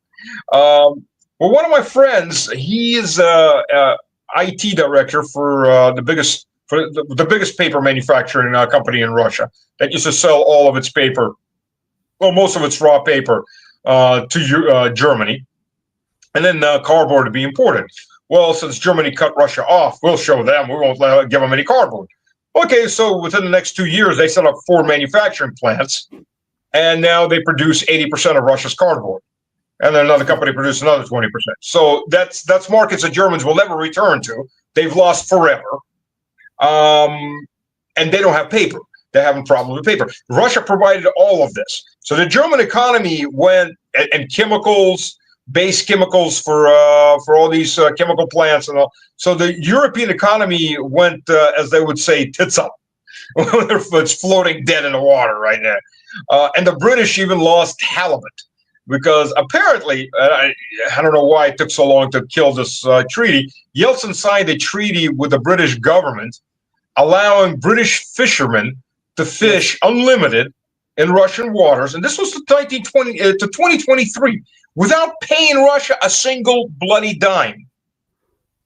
Well, one of my friends, he is IT director for the biggest paper manufacturing company in Russia that used to sell all of its paper, well, most of its raw paper to Germany, and then cardboard to be imported. Well, since Germany cut Russia off, we'll show them. We won't give them any cardboard. Okay, so within the next 2 years, they set up 4 manufacturing plants, and now they produce 80% of Russia's cardboard. And then another company produced another 20%. So that's markets that Germans will never return to. They've lost forever. And they don't have paper. They have a problem with paper. Russia provided all of this. So the German economy went, and chemicals, base chemicals for all these chemical plants and all. So the European economy went, as they would say, tits up. It's floating dead in the water right now. And the British even lost halibut because apparently, I don't know why it took so long to kill this treaty. Yeltsin signed a treaty with the British government allowing British fishermen to fish unlimited in Russian waters, and this was to 2023, without paying Russia a single bloody dime,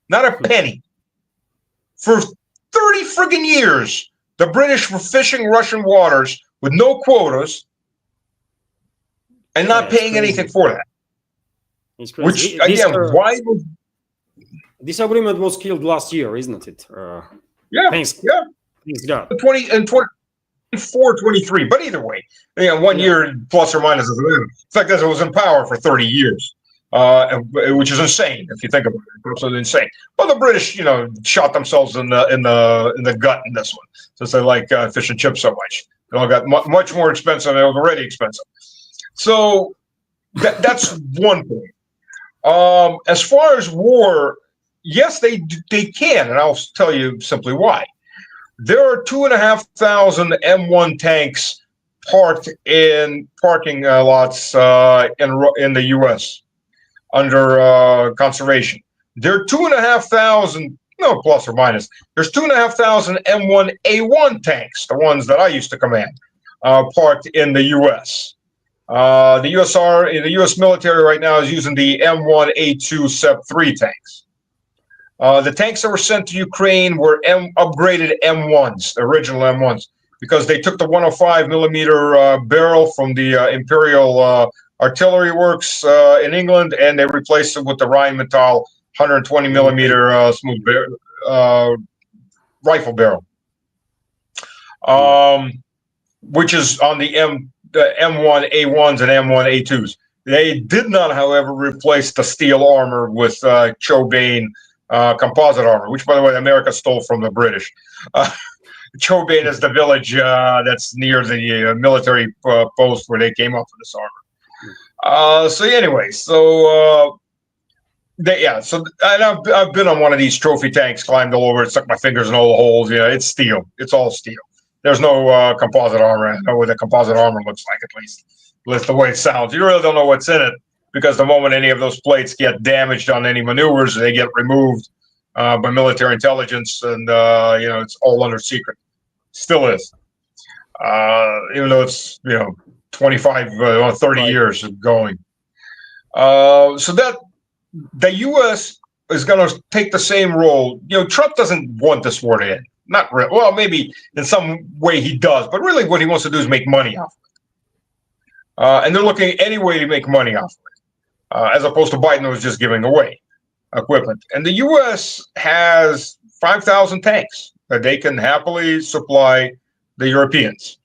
not a penny. For 30 friggin' years, the British were fishing Russian waters with no quotas and not paying anything for that. It's crazy. Which, again, why was... This agreement was killed last year, isn't it? Thanks God. 24, 23, but either way, 1 year plus or minus. It's like this, it was in power for 30 years, which is insane if you think about it. It's insane. Well, the British, shot themselves in the gut in this one, since they like fish and chips so much. It all got much more expensive, and it was already expensive. So that's one thing. As far as war, yes, they can, and I'll tell you simply why. There are 2,500 M1 tanks parked in parking lots in the U.S. under conservation. There are 2,500, plus or minus. There's 2,500 M1A1 tanks, the ones that I used to command, parked in the U.S. The U.S. military right now is using the M1A2 SEP-3 tanks. The tanks that were sent to Ukraine were upgraded M1s, the original M1s, because they took the 105 millimeter barrel from the Imperial Artillery Works in England, and they replaced it with the Rheinmetall 120 millimeter smooth rifle barrel, which is on the M1A1s and M1A2s. They did not, however, replace the steel armor with Chobane composite armor, which, by the way, America stole from the British. Chobane is the village that's near the military post where they came up with this armor. So anyway, so and I've been on one of these trophy tanks, climbed all over it, stuck my fingers in all the holes. It's steel. It's all steel. There's no composite armor. I know what the composite armor looks like, at least the way it sounds. You really don't know what's in it, because the moment any of those plates get damaged on any maneuvers, they get removed by military intelligence, and it's all under secret. Still is, even though it's 25 or 30 years of going. So that the U.S. is going to take the same role. Trump doesn't want this war to end. Not really. Well, maybe in some way he does, but really what he wants to do is make money off of it. And they're looking at any way to make money off of it, as opposed to Biden, who was just giving away equipment. And the U.S. has 5,000 tanks that they can happily supply the Europeans.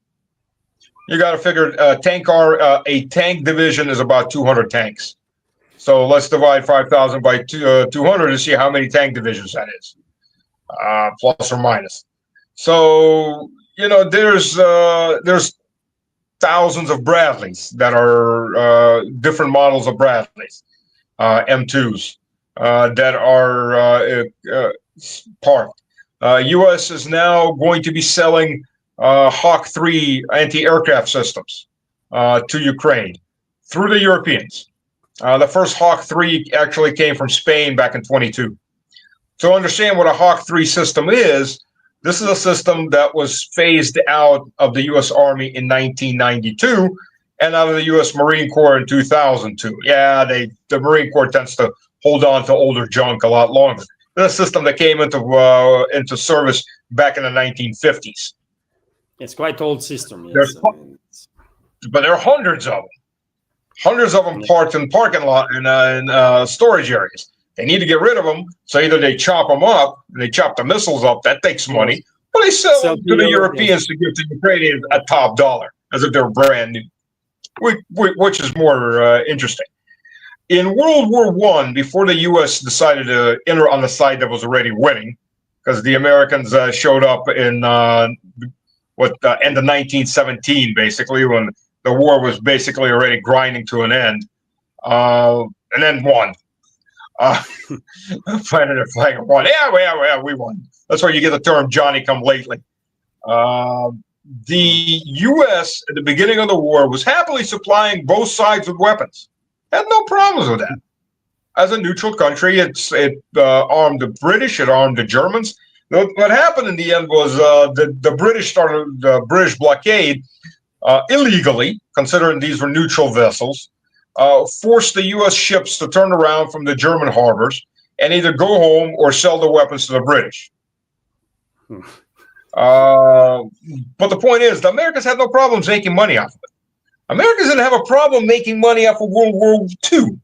You got to figure a tank division is about 200 tanks. So let's divide 5,000 by 200 to see how many tank divisions that is, plus or minus. So there's thousands of Bradleys that are different models of Bradleys, M2s that are parked. U.S. is now going to be selling Hawk 3 anti-aircraft systems to Ukraine through the Europeans. The first Hawk 3 actually came from Spain back in 22. So understand what a Hawk 3 system is. This is a system that was phased out of the U.S. Army in 1992 and out of the U.S. Marine Corps in 2002. Yeah, the Marine Corps tends to hold on to older junk a lot longer. This is a system that came into service back in the 1950s. It's quite old system, yes. But there are hundreds of them. Hundreds of them parked in parking lot and storage areas. They need to get rid of them, so either they chop them up, they chop the missiles up, that takes money, or they sell them to the Europeans to give to Ukrainians at top dollar, as if they're brand new, which is more interesting. In World War I, before the U.S. decided to enter on the side that was already winning, because the Americans showed up in end of 1917, basically, when the war was basically already grinding to an end, and then won. Planted their flag and won. Yeah, we won. That's where you get the term Johnny come lately. The U.S. at the beginning of the war was happily supplying both sides with weapons. Had no problems with that. As a neutral country, it armed the British, it armed the Germans. What happened in the end was the British started the British blockade illegally, considering these were neutral vessels. Forced the U.S. ships to turn around from the German harbors and either go home or sell the weapons to the British. But the point is, the Americans had no problems making money off of it. Americans didn't have a problem making money off of World War II.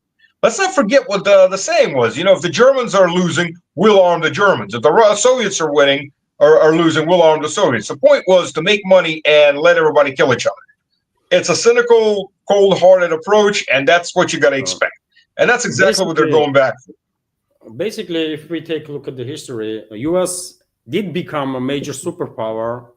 Let's not forget what the saying was. If the Germans are losing, we'll arm the Germans. If the Soviets are winning or are losing, we'll arm the Soviets. The point was to make money and let everybody kill each other. It's a cynical, cold-hearted approach, and that's what you got to expect. And that's exactly what they're going back for. Basically, if we take a look at the history, the U.S. did become a major superpower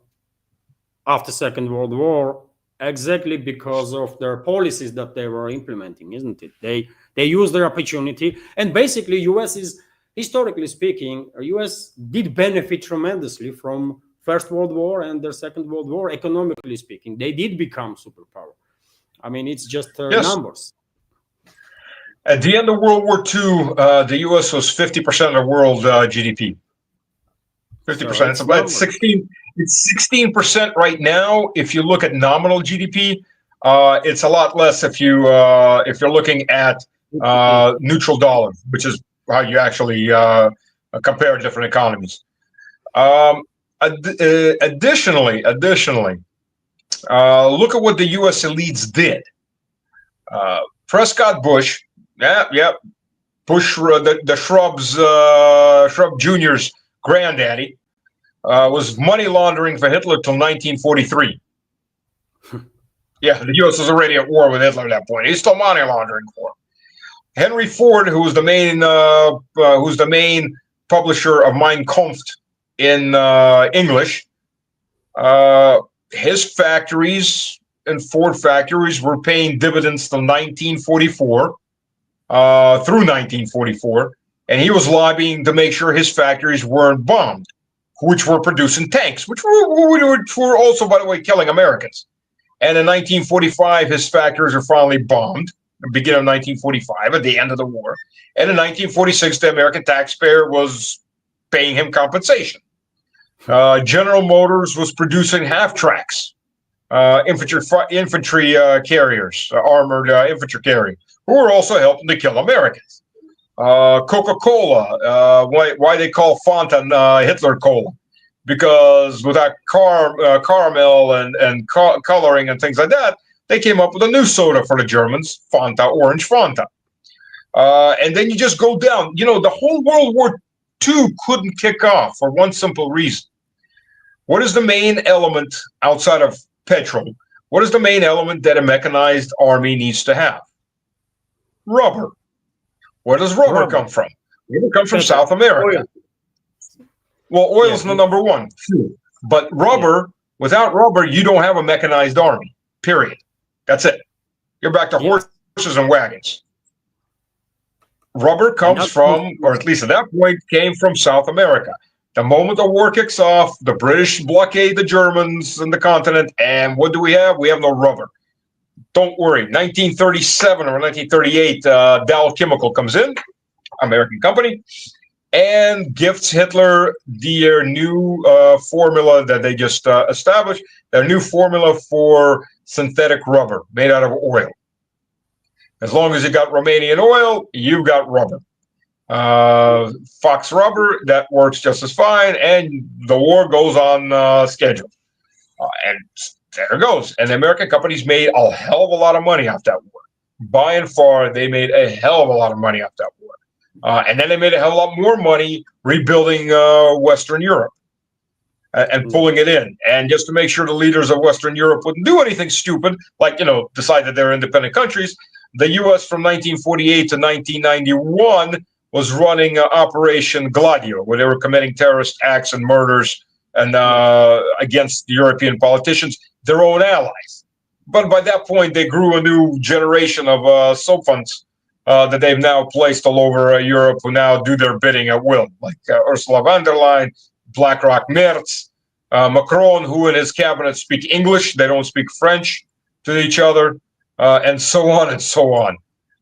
after Second World War, exactly because of their policies that they were implementing, isn't it? They used their opportunity, and basically, U.S. is, historically speaking, U.S. did benefit tremendously from First World War and the Second World War, economically speaking. They did become superpower. I mean, it's just numbers. At the end of World War II, the U.S. was 50% of the world GDP. 50%. So it's about 16. It's 16% right now. If you look at nominal GDP, it's a lot less if you're looking at neutral dollar, which is how you actually compare different economies. Additionally, look at what the U.S. elites did. Prescott Bush, Bush, the Shrub Jr.'s granddaddy, was money laundering for Hitler till 1943. Yeah, the U.S. was already at war with Hitler at that point. He's still money laundering for him. Henry Ford, who was the main publisher of Mein Kampf in English, his factories and Ford factories were paying dividends till 1944, through 1944, and he was lobbying to make sure his factories weren't bombed, which were producing tanks, which were also, by the way, killing Americans. And in 1945, his factories were finally bombed, the beginning of 1945, at the end of the war. And in 1946, the American taxpayer was paying him compensation. General Motors was producing half-tracks, infantry carriers, armored infantry carriers, who were also helping to kill Americans. Coca-Cola, why they call Fanta Hitler Cola? Because without caramel and coloring and things like that, they came up with a new soda for the Germans, Fanta, Orange Fanta. And then you just go down. The whole World War II couldn't kick off for one simple reason. What is the main element outside of petrol? What is the main element that a mechanized army needs to have? Rubber. Where does rubber come from? Rubber comes from South America. Oil. Well, oil is the number one, but rubber, without rubber, you don't have a mechanized army, period. That's it. You're back to horses and wagons. Rubber comes from, or at least at that point, came from South America. The moment the war kicks off, the British blockade the Germans and the continent, and what do we have? We have no rubber. Don't worry, 1937 or 1938, Dow Chemical comes in, American company, and gifts Hitler their new formula that they just established, their new formula for synthetic rubber made out of oil. As long as you got Romanian oil, you've got rubber. Fox rubber, that works just as fine, and the war goes on schedule. And there it goes. And the American companies made a hell of a lot of money off that war. By and far, they made a hell of a lot of money off that war. And then they made a hell of a lot more money rebuilding Western Europe and pulling it in. And just to make sure the leaders of Western Europe wouldn't do anything stupid, like, decide that they're independent countries, the U.S. from 1948 to 1991 was running Operation Gladio, where they were committing terrorist acts and murders and against the European politicians, their own allies. But by that point, they grew a new generation of soap funds that they've now placed all over Europe, who now do their bidding at will, like Ursula von der Leyen, BlackRock Merz, Macron, who in his cabinet speak English, they don't speak French to each other, and so on and so on.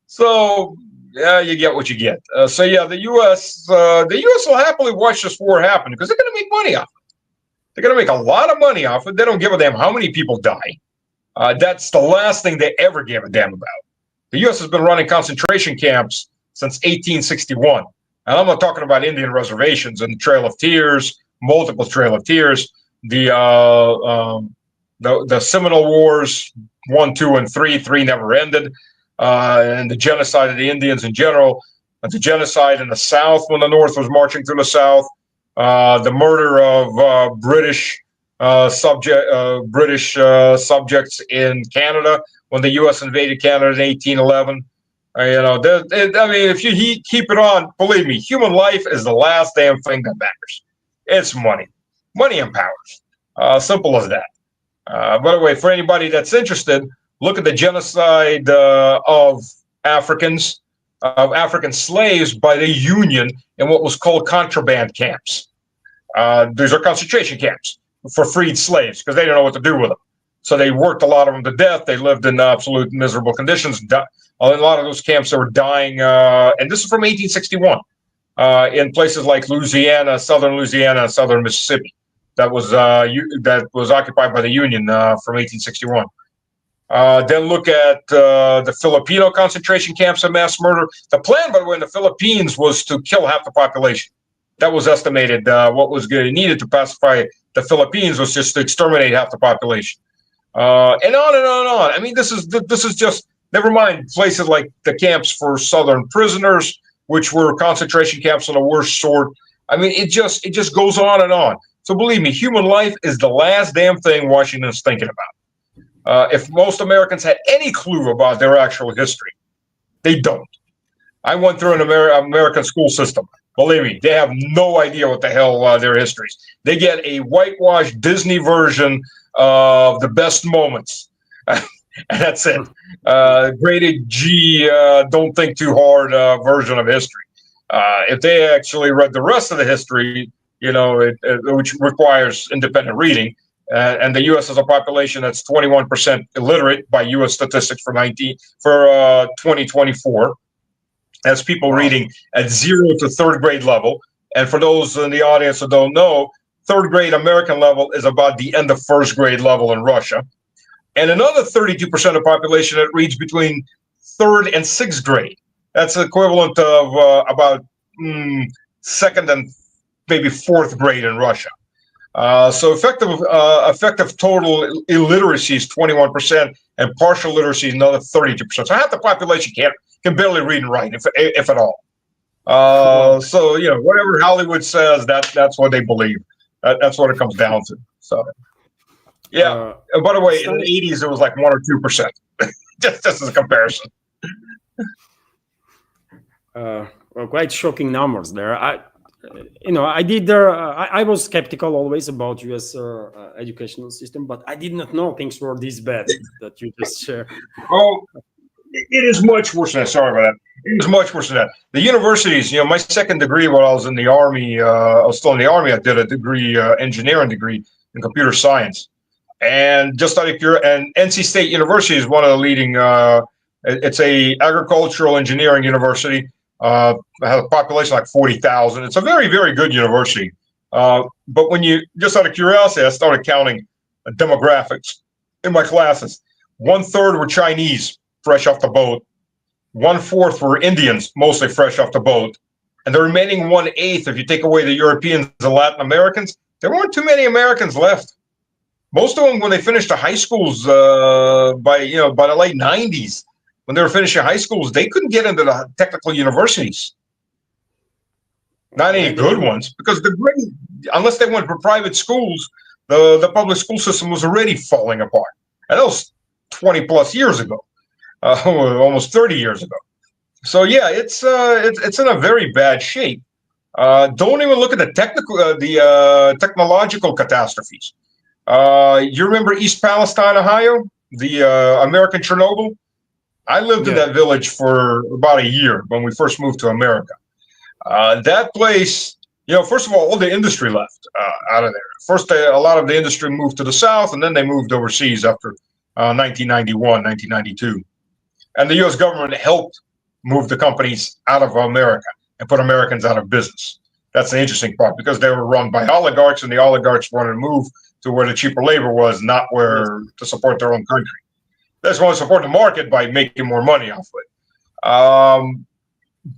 So, yeah, you get what you get. The U.S. Will happily watch this war happen because they're going to make money off it. They're going to make a lot of money off it. They don't give a damn how many people die. That's the last thing they ever gave a damn about. The U.S. has been running concentration camps since 1861. And I'm not talking about Indian reservations and the Trail of Tears, multiple Trail of Tears, the Seminole Wars, 1, 2, and 3. 3 never ended. And the genocide of the Indians in general, the genocide in the South when the North was marching through the South, the murder of British subjects in Canada when the U.S. invaded Canada in 1811. If you keep it on, believe me, human life is the last damn thing that matters. It's money. Money empowers. Simple as that. By the way, for anybody that's interested, look at the genocide of African slaves by the Union in what was called contraband camps. These are concentration camps for freed slaves because they didn't know what to do with them. So they worked a lot of them to death. They lived in absolute miserable conditions. A lot of those camps, they were dying, and this is from 1861, in places like Louisiana, southern Mississippi. That was occupied by the Union from 1861. Then look at the Filipino concentration camps and mass murder. The plan, by the way, in the Philippines was to kill half the population. That was estimated. What was needed to pacify the Philippines was just to exterminate half the population. And on and on and on. I mean, this is just, never mind places like the camps for Southern prisoners, which were concentration camps of the worst sort. I mean, it just goes on and on. So believe me, human life is the last damn thing Washington's thinking about. If most Americans had any clue about their actual history, they don't. I went through an American school system. Believe me, they have no idea what the hell their history is. They get a whitewashed Disney version of the best moments. And that's it. Graded G, don't think too hard version of history. If they actually read the rest of the history, which requires independent reading, and the U.S. has a population that's 21% illiterate by U.S. statistics for 2024. That's people reading at 0 to 3rd grade level. And for those in the audience who don't know, 3rd grade American level is about the end of 1st grade level in Russia. And another 32% of the population that reads between 3rd and 6th grade. That's equivalent of about 2nd and maybe 4th grade in Russia. So effective total illiteracy is 21%, and partial literacy is another 32%. So half the population can barely read and write, if at all. So whatever Hollywood says, that's what they believe. That's what it comes down to. So yeah. By the way, in the 80s, it was like 1 or 2%. just as a comparison. Quite shocking numbers there. I was skeptical always about U.S. Educational system, but I did not know things were this bad that you just share. Oh, it is much worse than that. Sorry about that. It is much worse than that. The universities, my second degree while I was in the Army, I was still in the Army, I did a degree, engineering degree in computer science. And just out of curiosity, and NC State University is one of the leading, it's a agricultural engineering university. Has a population like 40,000. It's a very, very good university. But just out of curiosity, I started counting demographics in my classes. 1/3 were Chinese, fresh off the boat. 1/4 were Indians, mostly fresh off the boat. And the remaining 1/8, if you take away the Europeans and Latin Americans, there weren't too many Americans left. Most of them, when they finished the high schools by the late 90s, when they were finishing high schools, they couldn't get into the technical universities. Not any good ones, because unless they went for private schools, the public school system was already falling apart. And that was 20 plus years ago, almost 30 years ago. So yeah, it's in a very bad shape. Don't even look at the technological catastrophes. You remember East Palestine, Ohio, the American Chernobyl? I lived in that village for about a year when we first moved to America. That place, first of all the industry left out of there. First, a lot of the industry moved to the south, and then they moved overseas after 1991, 1992. And the U.S. government helped move the companies out of America and put Americans out of business. That's the interesting part, because they were run by oligarchs, and the oligarchs wanted to move to where the cheaper labor was, not where to support their own country. They just want to support the market by making more money off of it.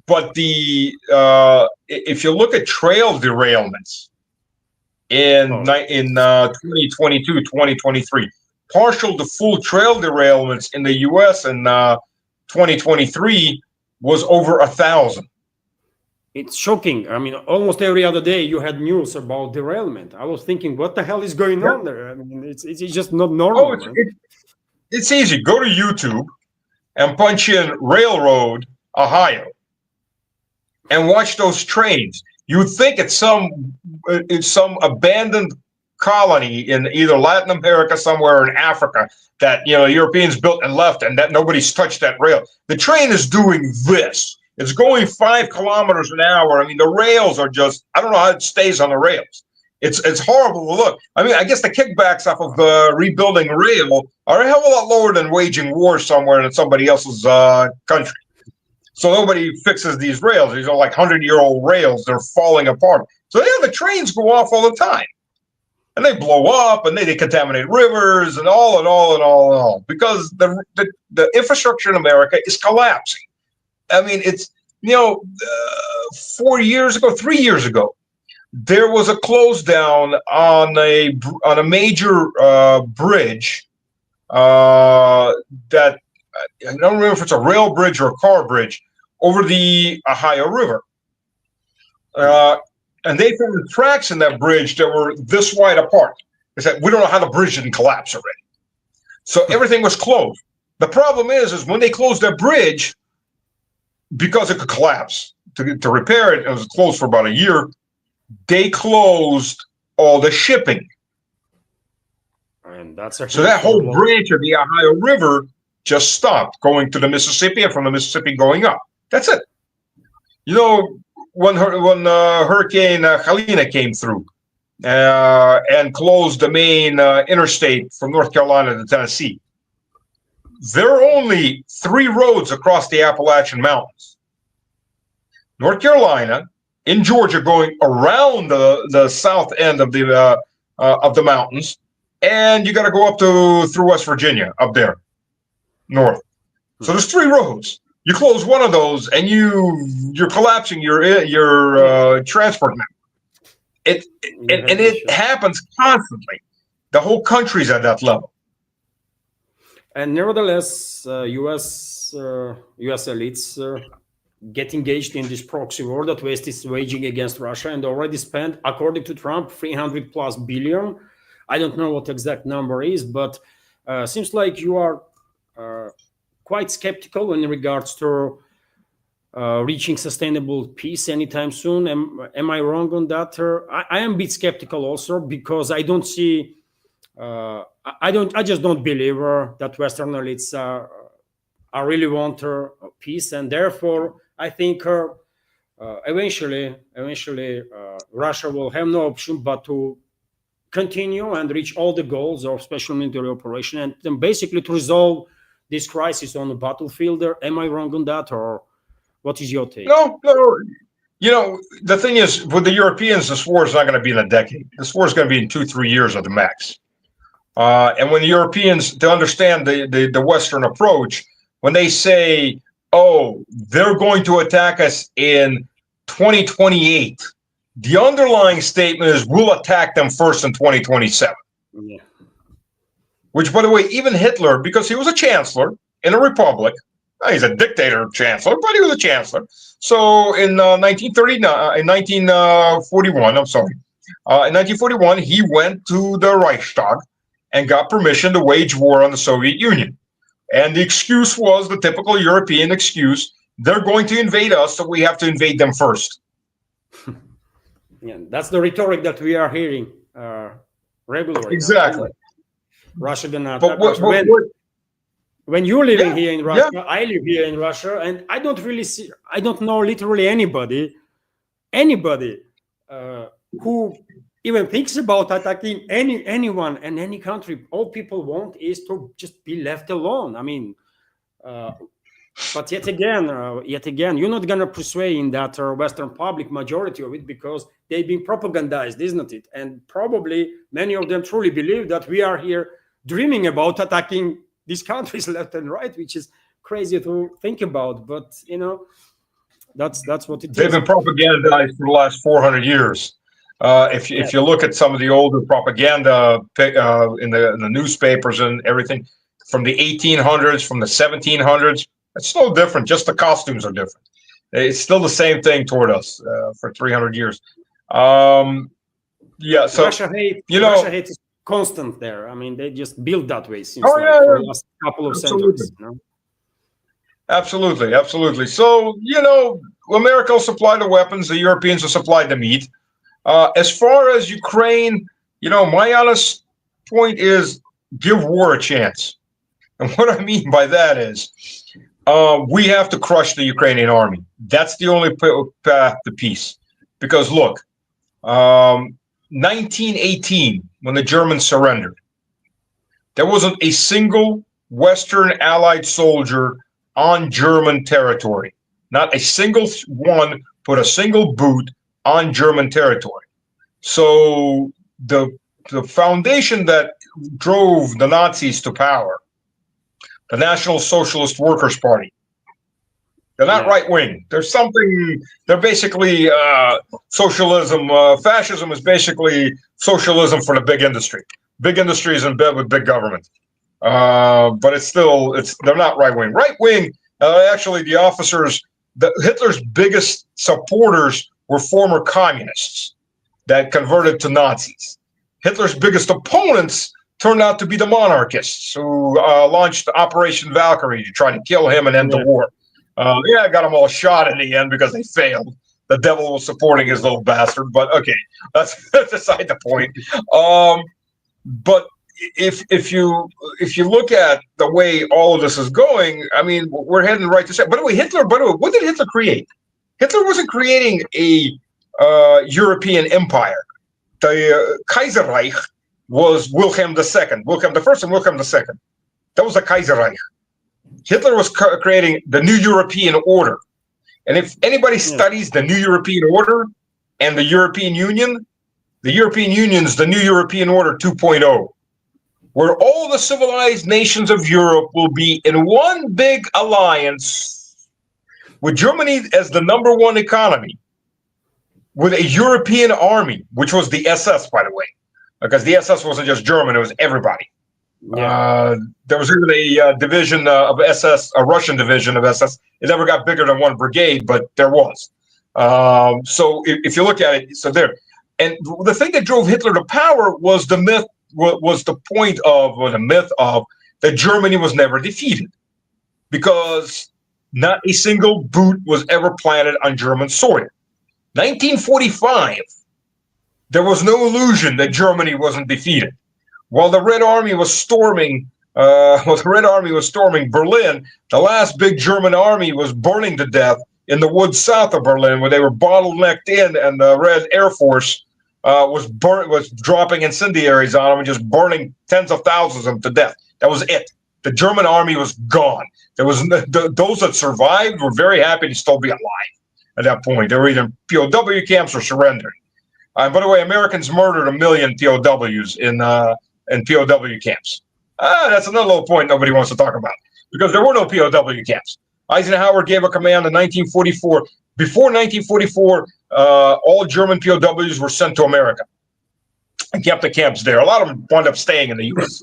But if you look at trail derailments in 2022, 2023, partial to full trail derailments in the U.S. in 2023 was over 1,000. It's shocking. I mean, almost every other day you had news about derailment. I was thinking, what the hell is going on there? I mean, it's just not normal. It's easy. Go to YouTube and punch in Railroad, Ohio, and watch those trains. You'd think it's some abandoned colony in either Latin America somewhere or in Africa that Europeans built and left, and that nobody's touched that rail. The train is doing this. It's going 5 kilometers an hour. I mean, the rails are just, I don't know how it stays on the rails. It's horrible to look. I mean, I guess the kickbacks off of rebuilding rail are a hell of a lot lower than waging war somewhere in somebody else's country. So nobody fixes these rails. These are like 100-year-old rails. They're falling apart. So the trains go off all the time. And they blow up, and they contaminate rivers and all, because the infrastructure in America is collapsing. I mean, it's 3 years ago, there was a close down on a major bridge that I don't remember if it's a rail bridge or a car bridge over the Ohio River. And they found tracks in that bridge that were this wide apart. They said, we don't know how the bridge didn't collapse already. So everything was closed. The problem is when they closed that bridge, because it could collapse, to repair it, it was closed for about a year, they closed all the shipping. And so that whole branch of the Ohio River just stopped going to the Mississippi, and from the Mississippi going up. That's it. When Hurricane Helene came through and closed the main interstate from North Carolina to Tennessee, there are only 3 roads across the Appalachian Mountains. North Carolina, in Georgia, going around the south end of the mountains, and you got to go up through West Virginia up there, north. So there's 3 roads. You close one of those, and you're collapsing your transport network. It happens constantly. The whole country's at that level. And nevertheless, U.S. elites get engaged in this proxy war that West is waging against Russia, and already spent, according to Trump, 300+ billion. I don't know what exact number is, but seems like you are quite skeptical in regards to reaching sustainable peace anytime soon. Am I wrong on that? I am a bit skeptical also, because I don't see. I just don't believe that Western elites are really want peace, and therefore I think eventually Russia will have no option but to continue and reach all the goals of special military operation, and then basically to resolve this crisis on the battlefield. Am I wrong on that, or what is your take? No. The thing is, with the Europeans, this war is not going to be in a decade. This war is going to be in 2-3 years at the max. And when the Europeans, to understand the Western approach, when they say, oh, they're going to attack us in 2028, the underlying statement is we'll attack them first in 2027. Yeah. Which, by the way, even Hitler, because he was a chancellor in a republic, he's a dictator chancellor, but he was a chancellor. So in 1941, he went to the Reichstag and got permission to wage war on the Soviet Union. And the excuse was the typical European excuse: they're going to invade us, so we have to invade them first. Yeah, that's the rhetoric that we are hearing regularly. Exactly. Russia gonna attack us. When you're living here in Russia, I live here in Russia, and I don't know literally anybody who even thinks about attacking anyone and any country. All people want is to just be left alone. I mean, but yet again, you're not gonna persuade in that Western public majority of it, because they've been propagandized, isn't it? And probably many of them truly believe that we are here dreaming about attacking these countries left and right, which is crazy to think about. But that's what it is. They've been propagandized for the last 400 years. If you look at some of the older propaganda in the newspapers and everything from the 1800s, from the 1700s, it's no different. Just the costumes are different. It's still the same thing toward us for 300 years. So Russia hate is constant there. I mean, they just built that way since for the last couple of centuries. Absolutely. So America will supply the weapons. The Europeans will supply the meat. As far as Ukraine, my honest point is give war a chance. And what I mean by that is we have to crush the Ukrainian army. That's the only path to peace. Because look, 1918, when the Germans surrendered, there wasn't a single Western Allied soldier on German territory. Not a single one put a single boot on German territory. So the foundation that drove the Nazis to power, the National Socialist Workers' Party, they're not right wing. They're basically socialism. Fascism is basically socialism for the big industry. Big industry is in bed with big government. But they're not right wing. Right wing, actually, the officers, Hitler's biggest supporters were former communists that converted to Nazis. Hitler's biggest opponents turned out to be the monarchists who launched Operation Valkyrie to try to kill him and end the war. I got them all shot in the end because they failed. The devil was supporting his little bastard, but okay, that's aside the point. But if you look at the way all of this is going, I mean, we're heading right to say. By the way, what did Hitler create? Hitler wasn't creating a European empire. The Kaiserreich was Wilhelm II, Wilhelm I and Wilhelm II. That was the Kaiserreich. Hitler was creating the new European order. And if anybody studies the new European order and the European Union is the new European order 2.0, where all the civilized nations of Europe will be in one big alliance with Germany as the #1 economy, with a European army, which was the SS, by the way, because the SS wasn't just German, it was everybody. There was even a division of SS, a Russian division of SS. It never got bigger than one brigade, but there was. So if you look at it, so there. And the thing that drove Hitler to power was the myth, the myth of that Germany was never defeated. Because Not a single boot was ever planted on German soil. 1945, there was no illusion that Germany wasn't defeated. While the Red Army was storming, Berlin, the last big German army was burning to death in the woods south of Berlin, where they were bottlenecked in, and the Red Air Force was dropping incendiaries on them and just burning tens of thousands of them to death. That was it. The German army was gone. There was those that survived were very happy to still be alive at that point. They were either in POW camps or surrendered. By the way, Americans murdered 1 million POWs in POW camps. That's another little point nobody wants to talk about, because there were no POW camps. Eisenhower gave a command in 1944. Before 1944, all German POWs were sent to America and kept the camps there. A lot of them wound up staying in the U.S.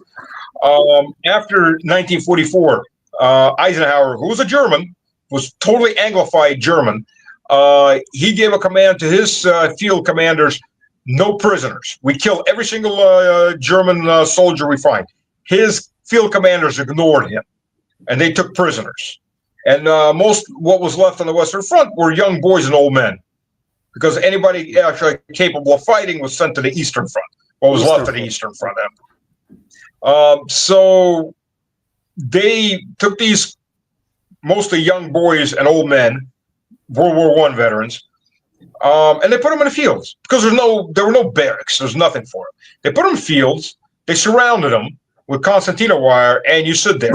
After 1944, Eisenhower, who was a German, was totally Anglified German. He gave a command to his field commanders: no prisoners. We kill every single German soldier we find. His field commanders ignored him, and they took prisoners. And most what was left on the Western Front were young boys and old men, because anybody actually capable of fighting was sent to the Eastern Front. What was left of the Eastern Front. So they took these mostly young boys and old men, World War I veterans, and they put them in the fields, because there were no barracks. There's nothing for them. They put them in fields. They surrounded them with concertina wire, and you sit there.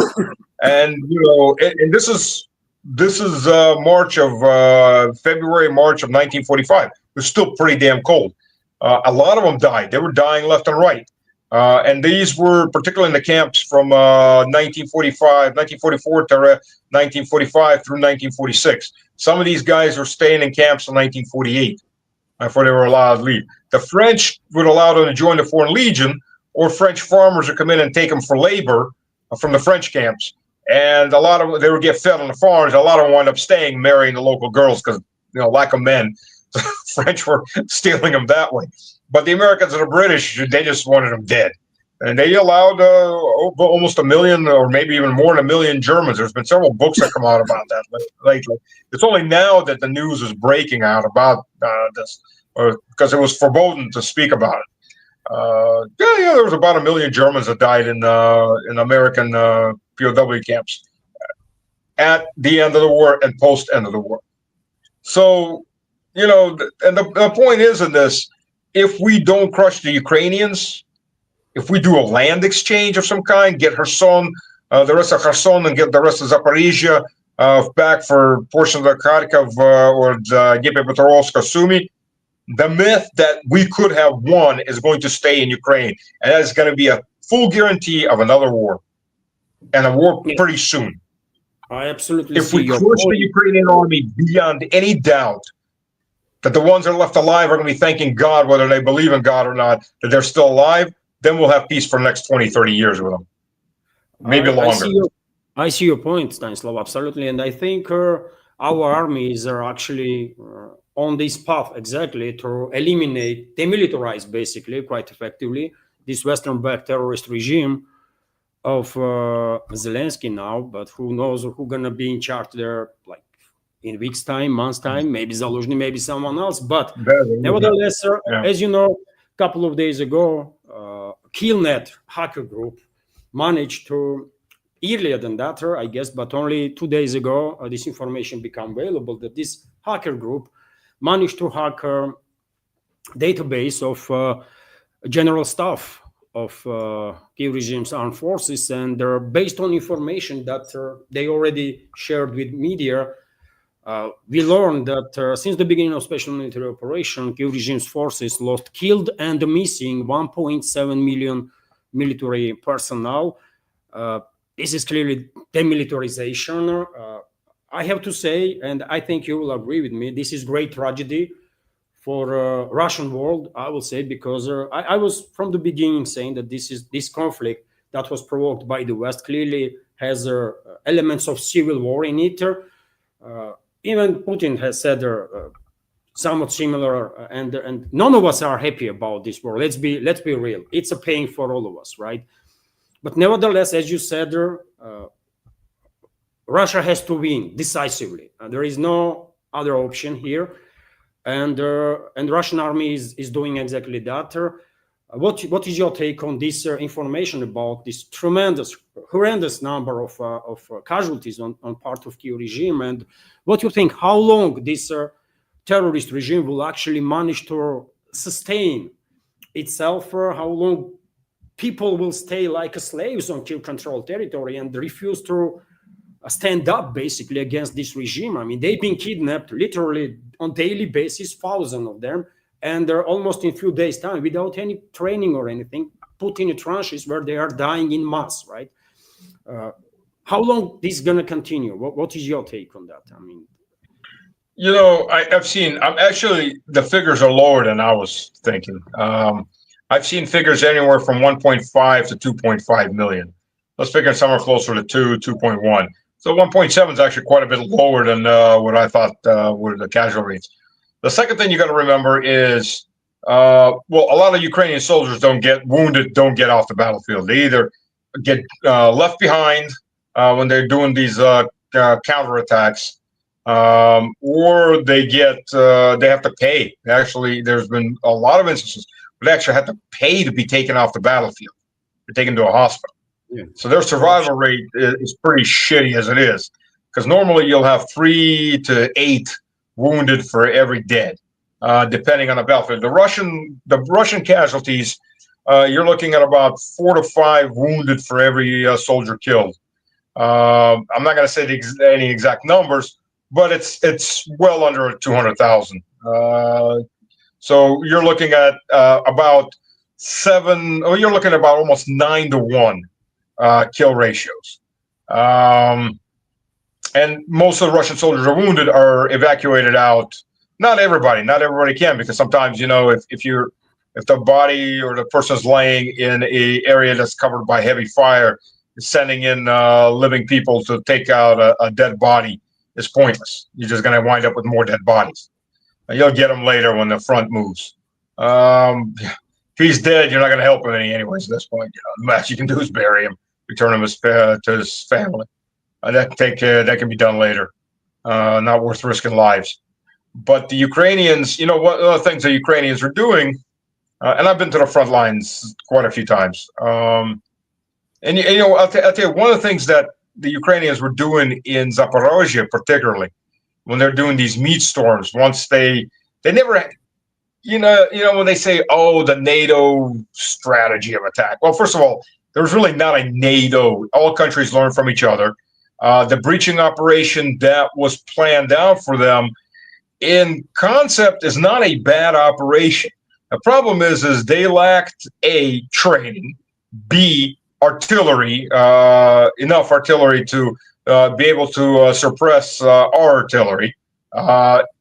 And and this is March of February, March of 1945. It was still pretty damn cold. A lot of them died. They were dying left and right. And these were particularly in the camps from 1944 to 1945 through 1946. Some of these guys were staying in camps in 1948 before they were allowed to leave. The French would allow them to join the Foreign Legion, or French farmers would come in and take them for labor from the French camps. And a lot of them, they would get fed on the farms. A lot of them wound up staying, marrying the local girls, because lack of men. The French were stealing them that way. But the Americans and the British, they just wanted them dead. And they allowed almost 1 million, or maybe even more than 1 million Germans. There's been several books that come out about that lately. It's only now that the news is breaking out about this, because it was forbidden to speak about it. There was about 1 million Germans that died in American POW camps at the end of the war and post end of the war. So, and the point is in this: if we don't crush the Ukrainians, if we do a land exchange of some kind, get Kherson, the rest of Kherson, and get the rest of Zaporizhia back for portions of Kharkov or Dnipropetrovsk, Sumy, the myth that we could have won is going to stay in Ukraine. And that is going to be a full guarantee of another war, and a war pretty soon. I absolutely If we crush the Ukrainian army beyond any doubt, that the ones that are left alive are going to be thanking God, whether they believe in God or not, that they're still alive, then we'll have peace for the next 20, 30 years with them. Maybe longer. I see your point, Stanislav, absolutely. And I think our armies are actually on this path exactly to eliminate, demilitarize basically quite effectively this Western-backed terrorist regime of Zelensky now. But who knows who's going to be in charge there, like in weeks' time, months' time, maybe Zaluzhny, maybe someone else. But nevertheless, as you know, a couple of days ago, Killnet hacker group managed to, earlier than that, I guess, but only 2 days ago, this information became available that this hacker group managed to hack a database of general staff of Kiev regime's armed forces, and they're based on information that they already shared with media. We learned that since the beginning of special military operation, Kiev regime's forces lost killed and missing 1.7 million military personnel. This is clearly demilitarization. I have to say, and I think you will agree with me, this is great tragedy for Russian world, I will say, because I was from the beginning saying that this conflict that was provoked by the West clearly has elements of civil war in it. Even Putin has said somewhat similar, and none of us are happy about this war. Let's be real. It's a pain for all of us, right? But nevertheless, as you said, Russia has to win decisively. There is no other option here, and Russian army is doing exactly that. What is your take on this information about this tremendous, horrendous number of casualties on part of Kiev regime, and what you think? How long this terrorist regime will actually manage to sustain itself? How long people will stay like slaves on Kiev-controlled territory and refuse to stand up basically against this regime? I mean, they've been kidnapped literally on daily basis, thousands of them, and they're almost in a few days' time without any training or anything, put in trenches where they are dying in mass, right? How long this is going to continue? What is your take on that? I mean, you know, I've seen, I'm actually, the figures are lower than I was thinking. I've seen figures anywhere from 1.5 to 2.5 million. Let's figure somewhere closer to 2.1. So 1.7 is actually quite a bit lower than what I thought were the casualty rates. The second thing you got to remember is, well, a lot of Ukrainian soldiers don't get wounded, don't get off the battlefield. They either get left behind when they're doing these counterattacks, or they get they have to pay. Actually, there's been a lot of instances where they actually have to pay to be taken off the battlefield. They're taken to a hospital. Yeah. So their survival rate is pretty shitty as it is, because normally you'll have 3 to 8 wounded for every dead, depending on the battlefield. The Russian casualties, you're looking at about 4 to 5 wounded for every soldier killed. I'm not going to say any exact numbers, but it's well under 200,000. So you're looking at about 7. Oh, you're looking at about almost 9 to 1 kill ratios. And most of the Russian soldiers are wounded, are evacuated out. Not everybody can, because sometimes, you know, if the body or the person is laying in a area that's covered by heavy fire, sending in living people to take out a dead body is pointless. You're just going to wind up with more dead bodies. You'll get them later when the front moves. If he's dead, you're not going to help him anyways at this point. You know, the best you can do is bury him, return him to his family. That can be done later. Not worth risking lives. But the Ukrainians, you know, one of the things the Ukrainians are doing, and I've been to the front lines quite a few times. And you know, I'll tell you, one of the things that the Ukrainians were doing in Zaporozhye, particularly when they're doing these meat storms, once they never, you know, when they say, oh, the NATO strategy of attack. Well, first of all, there was really not a NATO. All countries learn from each other. The breaching operation that was planned out for them in concept is not a bad operation. The problem is they lacked A, training, B, artillery, enough artillery to be able to suppress our artillery,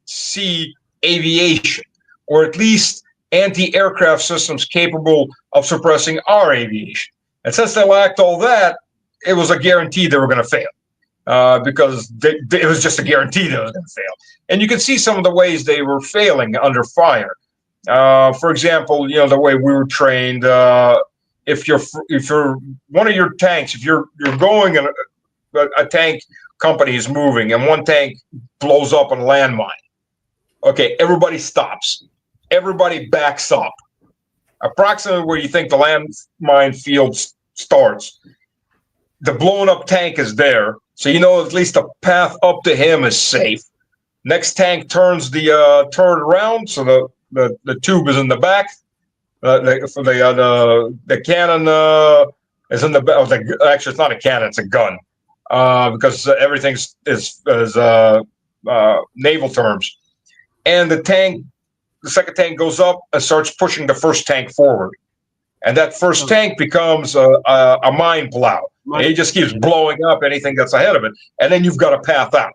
C, aviation, or at least anti-aircraft systems capable of suppressing our aviation. And since they lacked all that, it was a guarantee they were going to fail. Because it was just a guarantee that it was going to fail. And you can see some of the ways they were failing under fire. For example, you know, the way we were trained, if you're one of your tanks, if you're going and a tank company is moving and one tank blows up on a landmine, okay, everybody stops. Everybody backs up. Approximately where you think the landmine field starts, the blown up tank is there. So you know at least the path up to him is safe. Next tank turns the turret around, so the tube is in the back. The cannon is in the back. Actually, it's not a cannon; it's a gun, because everything is naval terms. And the second tank goes up and starts pushing the first tank forward, and that first tank becomes a mine plow. It just keeps blowing up anything that's ahead of it, and then you've got a path out.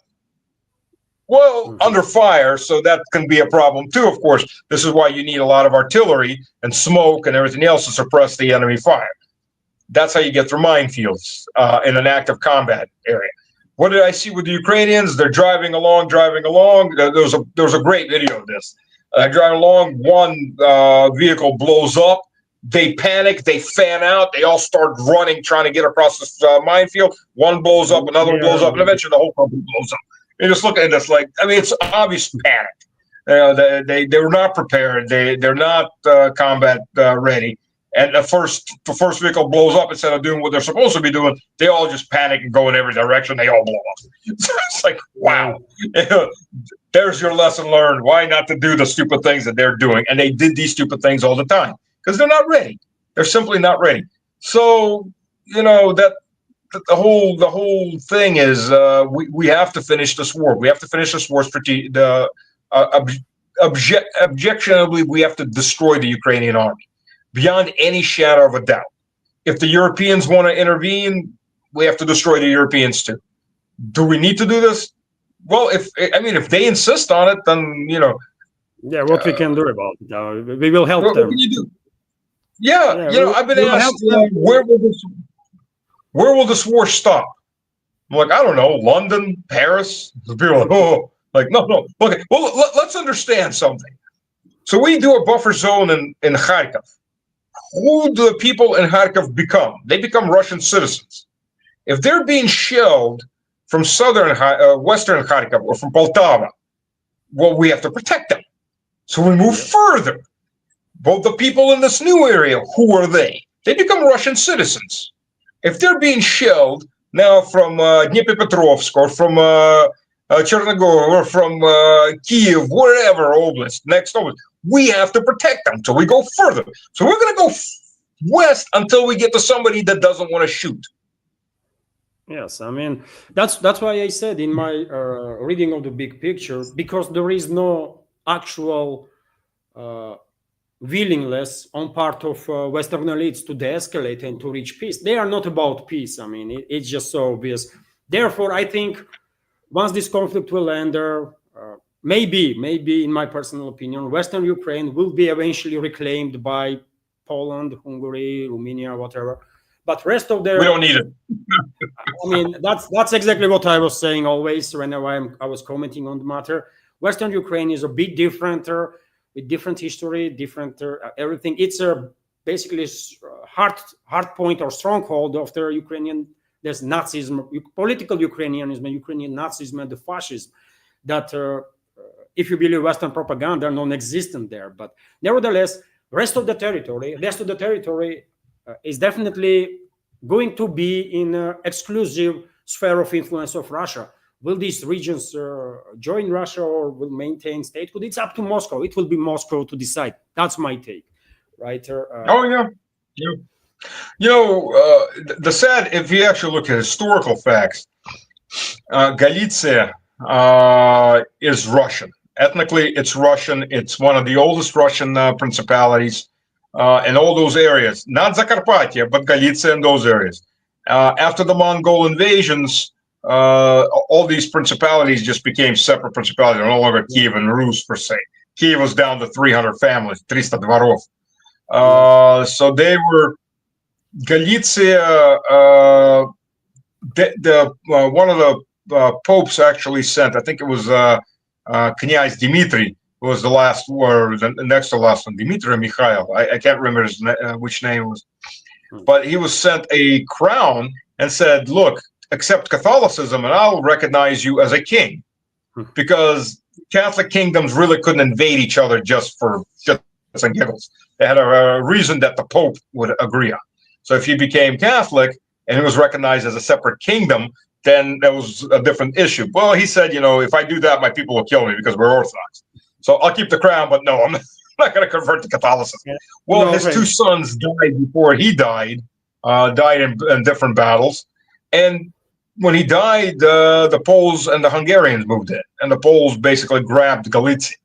Well, under fire, so that can be a problem too, of course. This is why you need a lot of artillery and smoke and everything else to suppress the enemy fire. That's how you get through minefields in an active combat area. What did I see with the Ukrainians? They're driving along. There was a great video of this. Driving along, one vehicle blows up. They panic, they fan out, they all start running, trying to get across this minefield. One blows up, another one blows up, and eventually the whole company blows up. You just look at this like, I mean, it's obvious panic. They're not prepared. They're not combat ready. And the first vehicle blows up, instead of doing what they're supposed to be doing, they all just panic and go in every direction. They all blow up. So it's like, wow. There's your lesson learned. Why not to do the stupid things that they're doing? And they did these stupid things all the time because they're not ready. They're simply not ready. So, that the whole thing is we have to finish this war. We have to finish this war. Objectionably, we have to destroy the Ukrainian army beyond any shadow of a doubt. If the Europeans want to intervene, we have to destroy the Europeans too. Do we need to do this? Well, if they insist on it, then Yeah, what we can do about it? We will help them. What can you do? I've been asked, where will this war stop? I'm like, I don't know, London, Paris. People are like, no. Okay, well, let's understand something. So we do a buffer zone in Kharkiv. Who do the people in Kharkiv become? They become Russian citizens. If they're being shelled from western Kharkiv or from Poltava, well, we have to protect them. So we move further. Both the people in this new area, who are they? They become Russian citizens. If they're being shelled now from Dnipropetrovsk or from Chernigov or from Kiev, wherever oblast, next oblast, we have to protect them. So we go further. So we're going to go west until we get to somebody that doesn't want to shoot. Yes, I mean, that's why I said in my reading of the big picture, because there is no actual willingness on part of Western elites to de-escalate and to reach peace. They are not about peace. I mean, it's just so obvious. Therefore, I think once this conflict will end, maybe in my personal opinion, Western Ukraine will be eventually reclaimed by Poland, Hungary, Romania, whatever. But rest of we don't need it. I mean, that's exactly what I was saying always whenever I was commenting on the matter. Western Ukraine is a bit different, with different history, different everything. It's basically hard point or stronghold of the Ukrainian. There's Nazism, political Ukrainianism, Ukrainian Nazism, and the fascism that, if you believe Western propaganda, are non-existent there. But nevertheless, rest of the territory is definitely going to be in an exclusive sphere of influence of Russia. Will these regions join Russia or will maintain statehood? It's up to Moscow. It will be Moscow to decide. That's my take, right? The sad, if you actually look at historical facts, Galicia is Russian. Ethnically, it's Russian. It's one of the oldest Russian principalities. In all those areas, not Zakarpattia, but Galicia and those areas. After the Mongol invasions, all these principalities just became separate principalities. They're no longer Kiev and Rus per se. Kiev was down to 300 families, 300 dvorov. So they were Galicia. One of the popes actually sent, I think it was Knyaz Dmitry, who was the last, or the next to last one, Dmitry Mikhail. I can't remember which name it was. But he was sent a crown and said, look, accept Catholicism and I'll recognize you as a king. Because Catholic kingdoms really couldn't invade each other just for shits and giggles. They had a reason that the Pope would agree on. So if he became Catholic and he was recognized as a separate kingdom, then that was a different issue. Well, he said, if I do that, my people will kill me because we're Orthodox. So I'll keep the crown, but no, I'm not going to convert to Catholicism. Yeah. Well, his two sons died before he died in different battles. And when he died, the Poles and the Hungarians moved in, and the Poles basically grabbed Galicia.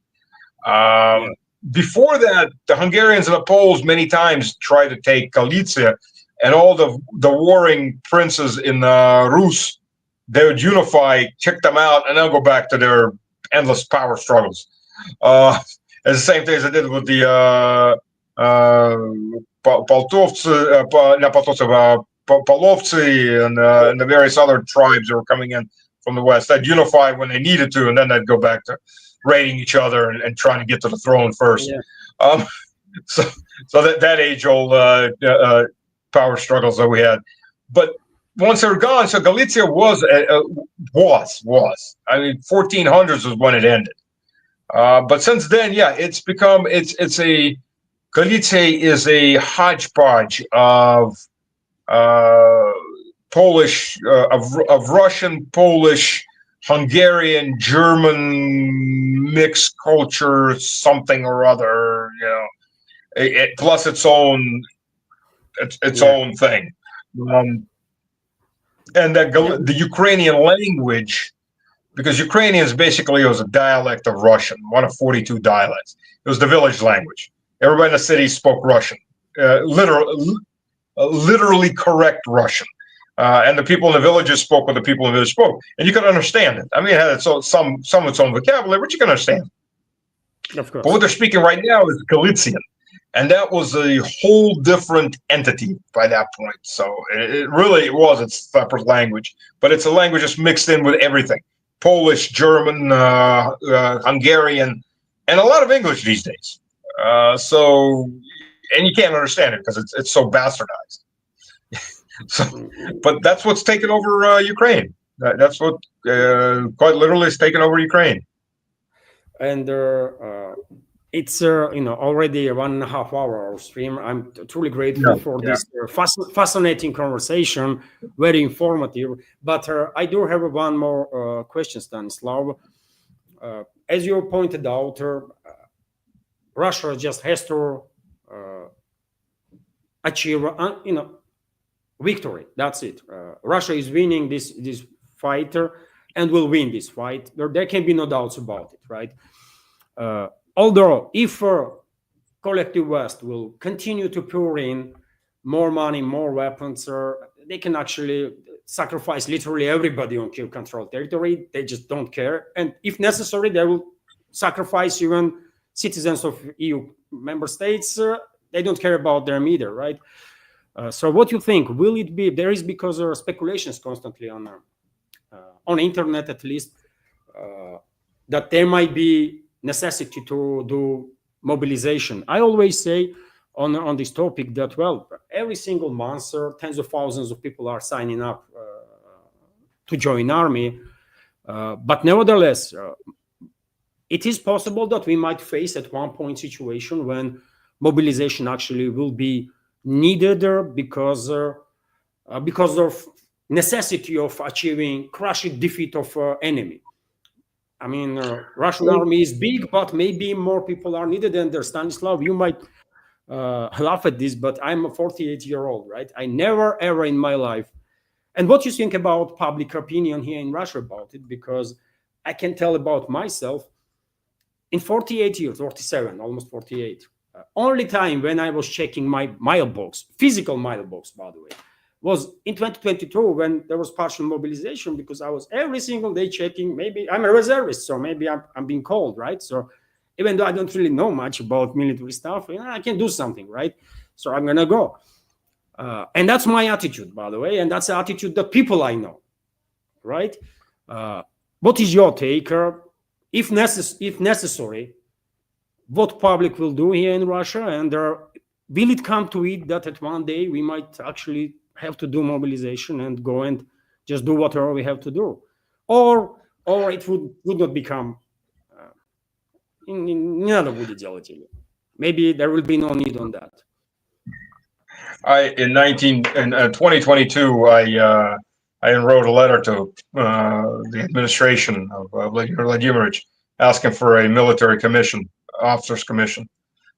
Before that, the Hungarians and the Poles many times tried to take Galicia, and all the warring princes in Rus, they would unify, kick them out, and then go back to their endless power struggles. It's the same thing as I did with the Polovtsi and the various other tribes that were coming in from the west. They'd unify when they needed to, and then they'd go back to raiding each other and trying to get to the throne first. Yeah. so that age-old power struggles that we had. But once they were gone, so Galicia was. I mean, 1400s was when it ended. But since then, yeah, it's become it's a Galicia is a hodgepodge of Polish, of Russian, Polish, Hungarian, German mixed culture, something or other. You know, plus its own own thing. And the Ukrainian language, because Ukrainian basically was a dialect of Russian, one of 42 dialects. It was the village language. Everybody in the city spoke Russian, literally correct Russian. And the people in the villages spoke what the people in the village spoke. And you could understand it. I mean, it had some of its own vocabulary, but you can understand. Of course. But what they're speaking right now is Galician. And that was a whole different entity by that point. So it really was its separate language. But it's a language just mixed in with everything. Polish, German, Hungarian, and a lot of English these days. And you can't understand it because it's so bastardized. But that's what's taken over Ukraine. That's what quite literally is taken over Ukraine. And it's already a 1.5 hour stream. I'm truly grateful for this fascinating conversation, very informative. But I do have one more question, Stanislav. As you pointed out, Russia just has to achieve, victory. That's it. Russia is winning this fight and will win this fight. There can be no doubts about it, right? Although if collective West will continue to pour in more money, more weapons, they can actually sacrifice literally everybody on Kiev controlled territory. They just don't care. And if necessary, they will sacrifice even citizens of EU member states. They don't care about them either, right? So what do you think? Will it be, there is, because there are speculations constantly on internet at least, that there might be necessity to do mobilization. I always say on this topic that, well, every single month, tens of thousands of people are signing up to join army. But nevertheless, it is possible that we might face at one point situation when mobilization actually will be needed because of necessity of achieving crushing defeat of enemy. I mean, Russian army is big, but maybe more people are needed. And Stanislav, you might laugh at this, but I'm a 48-year-old, right? I never, ever in my life. And what you think about public opinion here in Russia about it? Because I can tell about myself. In 48 years, 47, almost 48, only time when I was checking my mailbox, physical mailbox, by the way, was in 2022 when there was partial mobilization, because I was every single day checking. Maybe I'm a reservist, so maybe I'm being called, right? So even though I don't really know much about military stuff, I can do something, right? So I'm gonna go. And that's my attitude, by the way, and that's the attitude that people I know, right? What is your take? If necessary, what public will do here in Russia, and will it come to it that at one day we might actually have to do mobilization and go and just do whatever we have to do, or it would not become не надо будет делать или maybe there will be no need on that. In 2022, I wrote a letter to the administration of Vladimir Vladimirovich asking for a military commission, officers commission,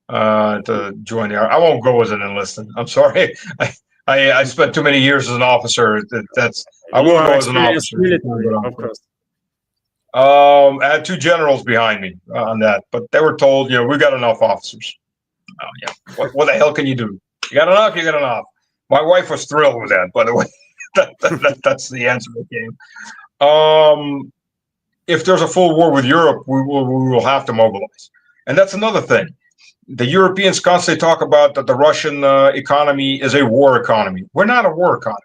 to join the army. I won't go as an enlisted. I'm sorry. I spent too many years as an officer. I won't go as an officer. Military, of course. I had two generals behind me on that, but they were told, we've got enough officers. What the hell can you do? You got enough. You got enough. My wife was thrilled with that, by the way. That's the answer that came. If there's a full war with Europe, we will have to mobilize, and that's another thing. The Europeans constantly talk about that the Russian economy is a war economy. We're not a war economy.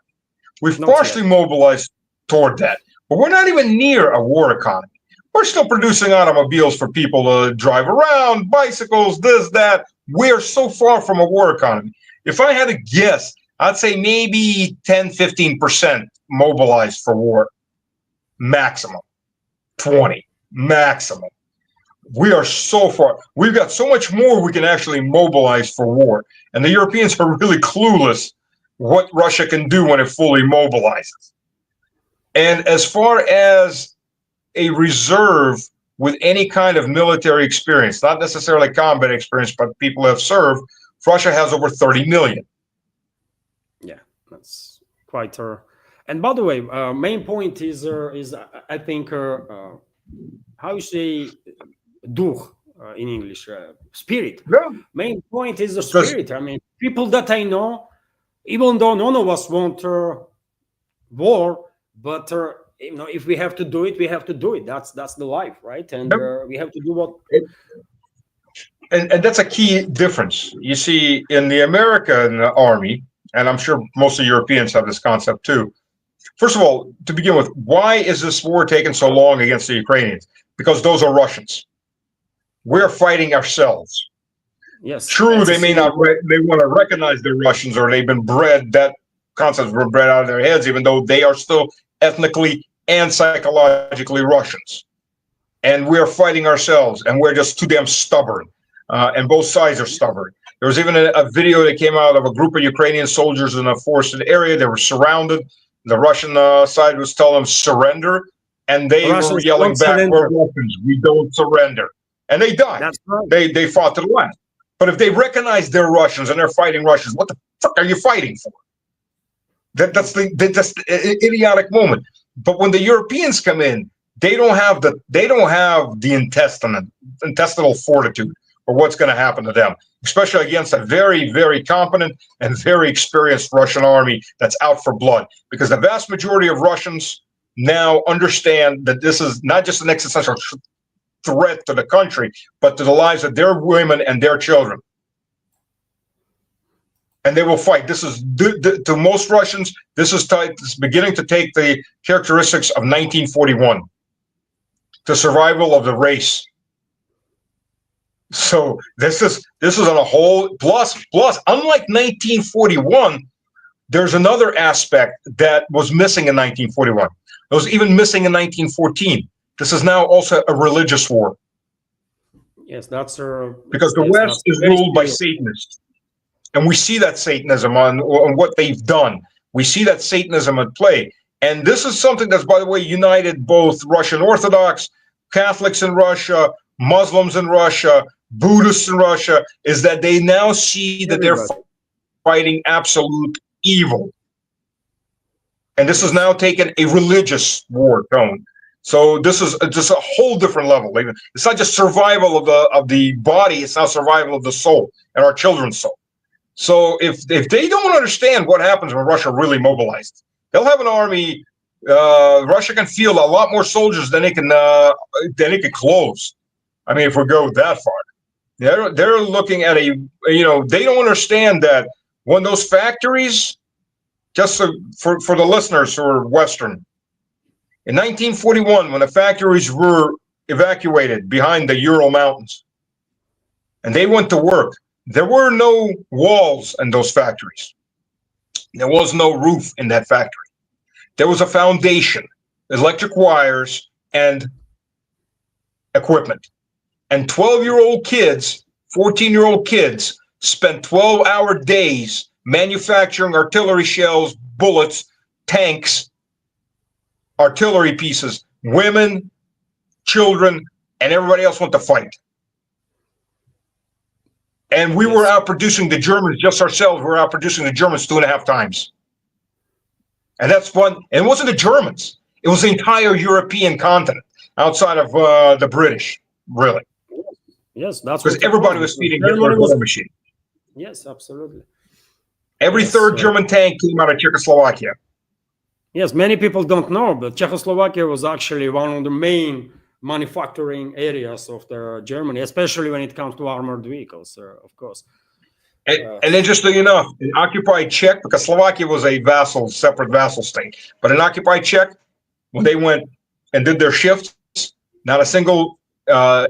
We've partially mobilized toward that, but we're not even near a war economy. We're still producing automobiles for people to drive around, bicycles, this, that. We're so far from a war economy. If I had to guess, I'd say maybe 10, 15% mobilized for war. Maximum. 20. Maximum. We are so far. We've got so much more we can actually mobilize for war. And the Europeans are really clueless what Russia can do when it fully mobilizes. And as far as a reserve with any kind of military experience, not necessarily combat experience, but people have served, Russia has over 30 million. Yeah, that's quite and by the way, main point is I think how you say duch in English, spirit. Yeah. Main point is the spirit. I mean, people that I know, even though none of us want war, but if we have to do it, we have to do it. That's the life, right? And we have to do what. And that's a key difference. You see, in the American army, and I'm sure most of Europeans have this concept too. First of all, to begin with, why is this war taking so long against the Ukrainians? Because those are Russians. We're fighting ourselves. Yes. True, they may not. They want to recognize they're Russians, or they've been bred. That concepts were bred out of their heads, even though they are still ethnically and psychologically Russians. And we're fighting ourselves, and we're just too damn stubborn. And both sides are stubborn. There was even a video that came out of a group of Ukrainian soldiers in a forested area. They were surrounded. The Russian side was telling them surrender, and they were yelling back, "We're Russians. We don't surrender." And they died. That's right. They fought to the last. But if they recognize they're Russians and they're fighting Russians, what the fuck are you fighting for? That's the idiotic moment. But when the Europeans come in, they don't have the intestinal fortitude for what's going to happen to them, especially against a very, very competent and very experienced Russian army that's out for blood. Because the vast majority of Russians now understand that this is not just an existential threat to the country, but to the lives of their women and their children. And they will fight. This is, to most Russians, this is beginning to take the characteristics of 1941, the survival of the race. So this is on a whole plus. Unlike 1941, there's another aspect that was missing in 1941. It was even missing in 1914. This is now also a religious war. Yes, that's because the West is ruled by Satanists. And we see that Satanism on what they've done. We see that Satanism at play. And this is something that's, by the way, united both Russian Orthodox, Catholics in Russia, Muslims in Russia, Buddhists in Russia, is that they now see that they're fighting absolute evil. And this has now taken a religious war tone. So this is just a whole different level. It's not just survival of the body, it's now survival of the soul and our children's soul. So if they don't understand what happens when Russia really mobilizes, they'll have an army. Russia can field a lot more soldiers than it can close. I mean, if we go that far, they're looking at they don't understand that when those factories, just for the listeners who are Western, in 1941, when the factories were evacuated behind the Ural Mountains, and they went to work, there were no walls in those factories. There was no roof in that factory. There was a foundation, electric wires, and equipment. And 12-year-old kids, 14-year-old kids spent 12-hour days manufacturing artillery shells, bullets, tanks, artillery pieces. Women, children, and everybody else went to fight. And we were outproducing the Germans just ourselves. We were outproducing the Germans 2.5 times. And that's fun. And it wasn't the Germans. It was the entire European continent outside of the British, really. Yes, that's because everybody was feeding their war machine. Yes, absolutely. Every third German tank came out of Czechoslovakia. Yes, many people don't know, but Czechoslovakia was actually one of the main manufacturing areas of the Germany, especially when it comes to armored vehicles, of course. And interestingly enough, in occupied Czech, because Slovakia was a separate vassal state, but in occupied Czech, when they went and did their shifts, Not a single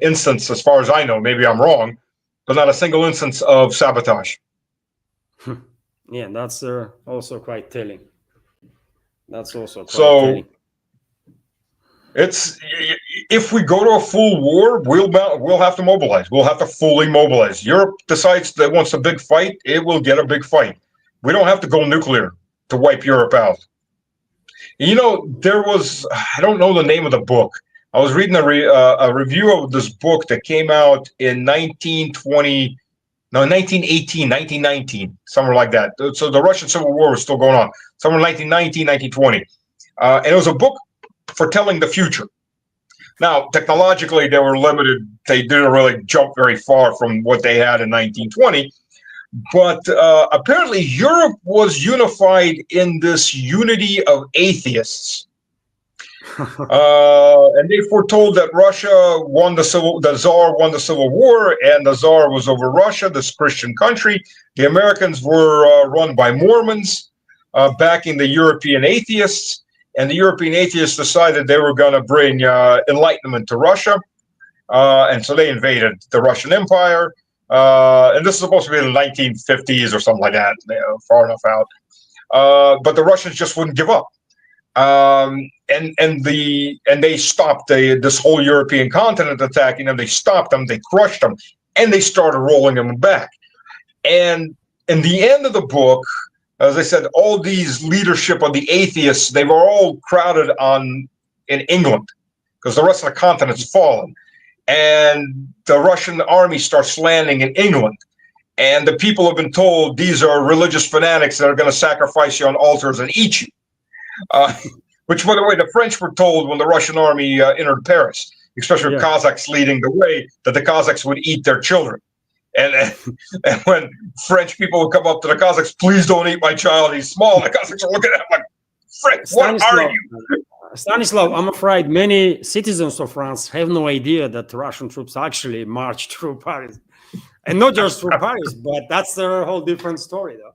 instance, as far as I know, maybe I'm wrong, but not a single instance of sabotage. Yeah, that's also quite telling. That's also quite So telling. it's, if we go to a full war, we'll have to mobilize. We'll have to fully mobilize. Europe decides that wants a big fight, it will get a big fight. We don't have to go nuclear to wipe Europe out. You know, there was, I don't know the name of the book. I was reading a review of this book that came out in 1920, no, 1918, 1919, somewhere like that. So the Russian Civil War was still going on, somewhere 1919, 1920. And it was a book foretelling the future. Now, technologically, they were limited. They didn't really jump very far from what they had in 1920. But apparently, Europe was unified in this unity of atheists. And they foretold that Russia won the Tsar won the Civil War, and the Tsar was over Russia, this Christian country. The Americans were run by Mormons, backing the European atheists. And the European atheists decided they were going to bring enlightenment to Russia. And so they invaded the Russian Empire. And this is supposed to be in the 1950s or something like that, far enough out. But the Russians just wouldn't give up. And they stopped this whole European continent attacking them. They stopped them, they crushed them, and they started rolling them back. And in the end of the book, as I said, all these leadership of the atheists, they were all crowded in England because the rest of the continent's fallen. And the Russian army starts landing in England. And the people have been told these are religious fanatics that are going to sacrifice you on altars and eat you. Which, by the way, the French were told when the Russian army entered Paris, especially with Cossacks leading the way, that the Cossacks would eat their children. And when French people would come up to the Cossacks, please don't eat my child, he's small. And the Cossacks are looking at him like, Frick, what are you? Stanislav, I'm afraid many citizens of France have no idea that Russian troops actually marched through Paris. And not just through Paris, but that's a whole different story, though.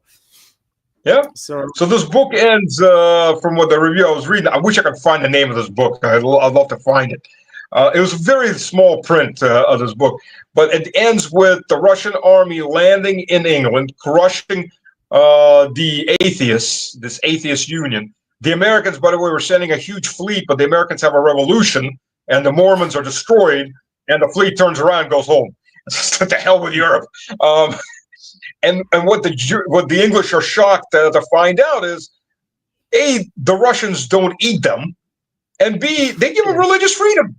Yeah. So this book ends, from what the review I was reading, I wish I could find the name of this book. I'd love to find it. It was a very small print of this book, but it ends with the Russian army landing in England, crushing the atheists, this atheist union. The Americans, by the way, were sending a huge fleet, but the Americans have a revolution, and the Mormons are destroyed, and the fleet turns around and goes home. To hell with Europe. And what the English are shocked to find out is, A, the Russians don't eat them, and B, they give them religious freedom.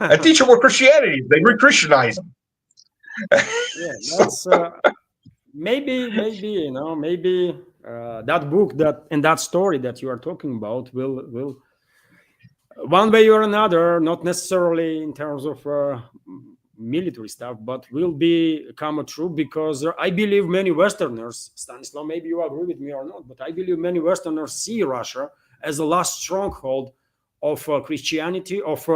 And teach them what Christianity is. They re-Christianize them. Yeah, that's maybe that book and that story that you are talking about will one way or another, not necessarily in terms of military stuff, but will become true, because I believe many Westerners, Stanislav, maybe you agree with me or not, but I believe many Westerners see Russia as the last stronghold of Christianity, of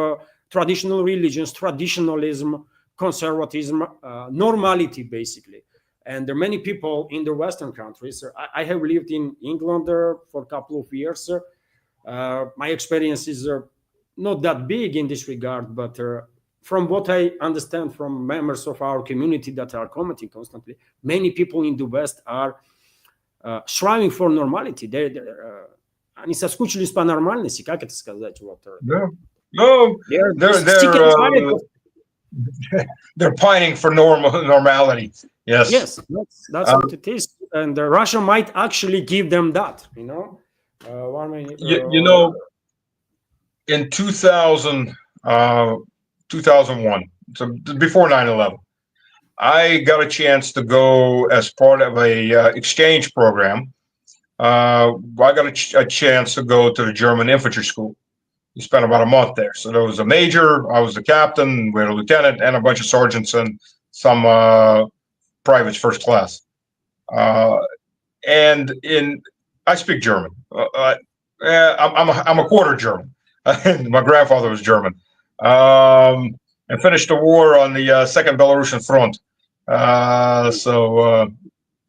traditional religions, traditionalism, conservatism, normality, basically. And there are many people in the Western countries. I have lived in England for a couple of years. My experience is not that big in this regard, but from what I understand from members of our community that are commenting constantly, many people in the West are striving for normality. Они соскучились по нормальности, как это сказать? Вот. No, they're pining for normality. Yes, that's what it is, and Russia might actually give them that. You know, in 2000. 2001, so before 9/11, I got a chance to go as part of a exchange program. I got a chance to go to the German infantry school. We spent about a month there. So there was a major, I was the captain, we had a lieutenant, and a bunch of sergeants and some privates first class. And I speak German. I'm a quarter German. My grandfather was German. And finished the war on the Second Belarusian Front. So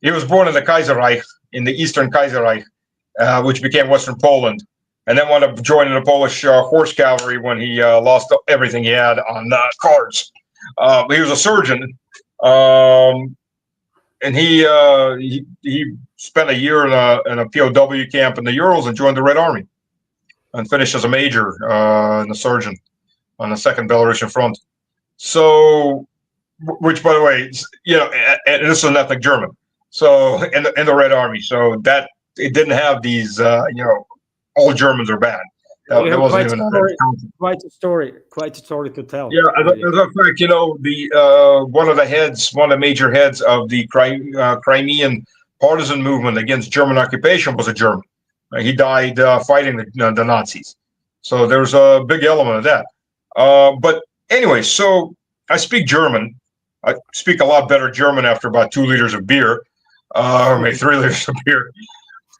he was born in the Kaiserreich, in the Eastern Kaiserreich, which became Western Poland. and then wound up joining the Polish horse cavalry when he lost everything he had on cards. He was a surgeon, and he spent a year in a POW camp in the Urals and joined the Red Army, and finished as a major and a surgeon on the Second Belarusian Front. So, which, by the way, you know, and this is an ethnic German. So in the Red Army, so that it didn't have these, you know, all Germans are bad. That wasn't even quite a story to tell. Yeah, really. As a fact, you know, the one of the major heads of the Crimean partisan movement against German occupation was a German. He died fighting the Nazis. So there's a big element of that. But anyway, so I speak German. I speak a lot better German after about 2 liters of beer, or maybe 3 liters of beer.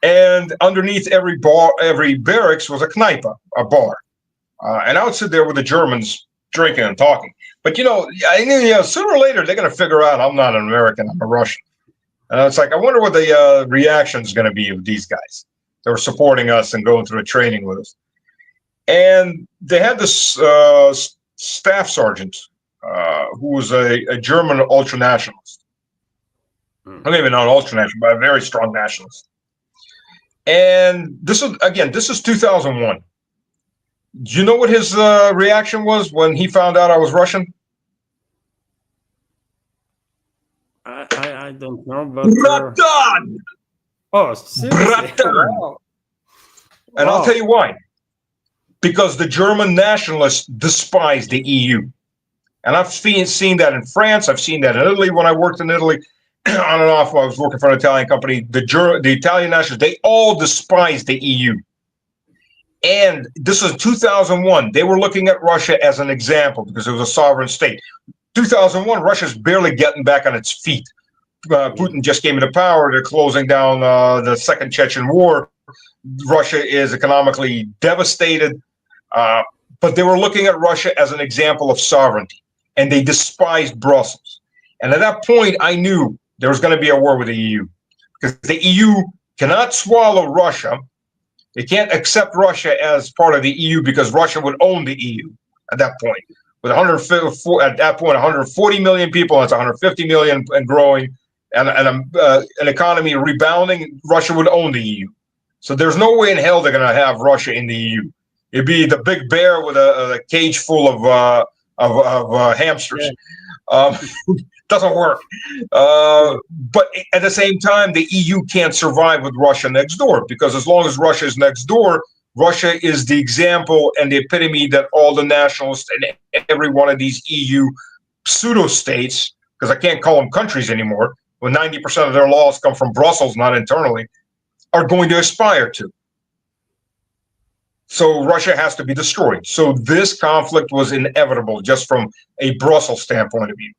And underneath every barracks was a Kneipe, a bar. And I would sit there with the Germans drinking and talking. But, you know, I knew, you know, sooner or later they're going to figure out I'm not an American, I'm a Russian. And it's like, I wonder what the reaction is going to be of these guys that were supporting us and going through a training with us. And they had this staff sergeant who was a German ultra-nationalist. Maybe not an ultra-nationalist, but a very strong nationalist. And this is 2001. Do you know what his reaction was when he found out I was Russian? I don't know, but Bratan! Oh, seriously? Bratan! And I'll tell you why. Because the German nationalists despise the EU. And I've seen that in France. I've seen that in Italy when I worked in Italy. On and off, I was working for an Italian company. The Italian nationalists, they all despise the EU. And this is 2001. They were looking at Russia as an example because it was a sovereign state. 2001, Russia's barely getting back on its feet. Putin just came into power. They're closing down the Second Chechen War. Russia is economically devastated. But they were looking at Russia as an example of sovereignty. And they despised Brussels. And at that point, I knew there was going to be a war with the EU. Because the EU cannot swallow Russia. They can't accept Russia as part of the EU because Russia would own the EU at that point. With 140 million people, that's 150 million and growing, and an economy rebounding, Russia would own the EU. So there's no way in hell they're going to have Russia in the EU. It'd be the big bear with a cage full of hamsters. Yeah. Doesn't work. But at the same time, the EU can't survive with Russia next door, because as long as Russia is next door, Russia is the example and the epitome that all the nationalists and every one of these EU pseudo-states, because I can't call them countries anymore, when 90% of their laws come from Brussels, not internally, are going to aspire to. So Russia has to be destroyed. So this conflict was inevitable just from a Brussels standpoint of view.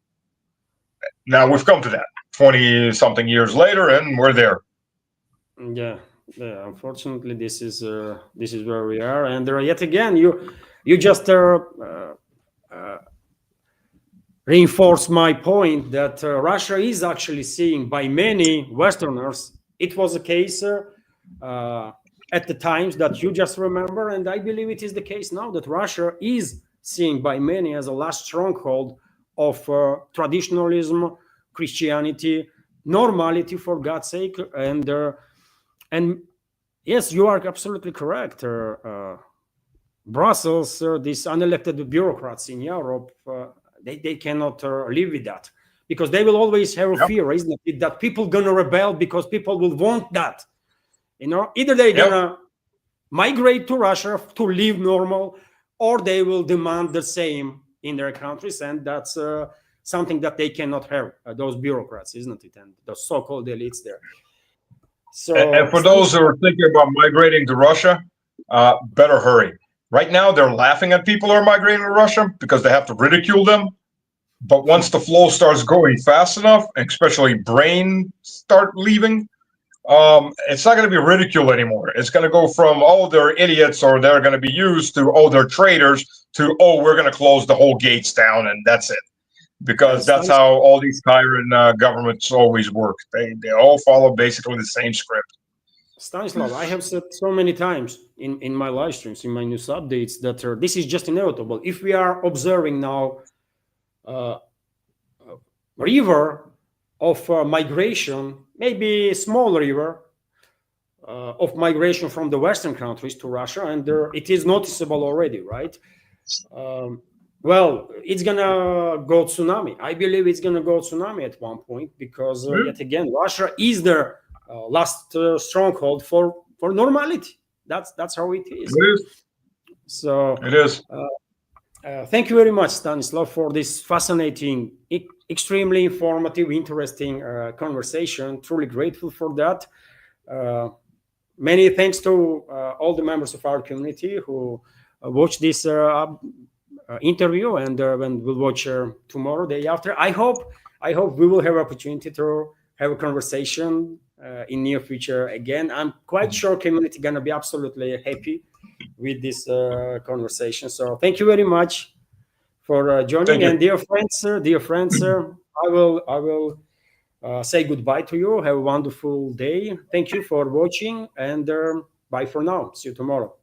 Now we've come to that 20-something years later, and we're there. Yeah. Unfortunately, this is where we are, and yet again, you just reinforce my point that Russia is actually seeing by many Westerners. It was a case at the times that you just remember, and I believe it is the case now that Russia is seen by many as a last stronghold of traditionalism, Christianity, normality, for God's sake, and yes, you are absolutely correct. Brussels, these unelected bureaucrats in Europe, they cannot live with that, because they will always have a fear, isn't it, that people gonna rebel because people will want that. You know, either they're gonna migrate to Russia to live normal, or they will demand the same in their countries, and that's something that they cannot have. Those bureaucrats, isn't it, and the so-called elites there. So, and for those who are thinking about migrating to Russia, better hurry. Right now, they're laughing at people who are migrating to Russia because they have to ridicule them. But once the flow starts going fast enough, especially brain start leaving, it's not going to be ridicule anymore. It's going to go from, oh, they're idiots, or they're going to be used, to, oh, they're traitors, to, oh, we're going to close the whole gates down, and that's it. Because that's how all these tyrant governments always work. They all follow basically the same script. Stanislav, I have said so many times in my live streams, in my news updates, that this is just inevitable. If we are observing now a river of migration, maybe a small river of migration from the Western countries to Russia, and it is noticeable already, right? Well, it's gonna go tsunami. I believe it's gonna go tsunami at one point because yet again, Russia is the last stronghold for normality. That's how it is. It is. So It is. thank you very much, Stanislav, for this fascinating, extremely informative, interesting conversation. Truly grateful for that. Many thanks to all the members of our community who watched this interview and will watch tomorrow, day after. I hope we will have opportunity to have a conversation in near future again. I'm quite sure community gonna be absolutely happy with this conversation. So thank you very much for joining. And dear friends, I will say goodbye to you. Have a wonderful day. Thank you for watching, and bye for now. See you tomorrow.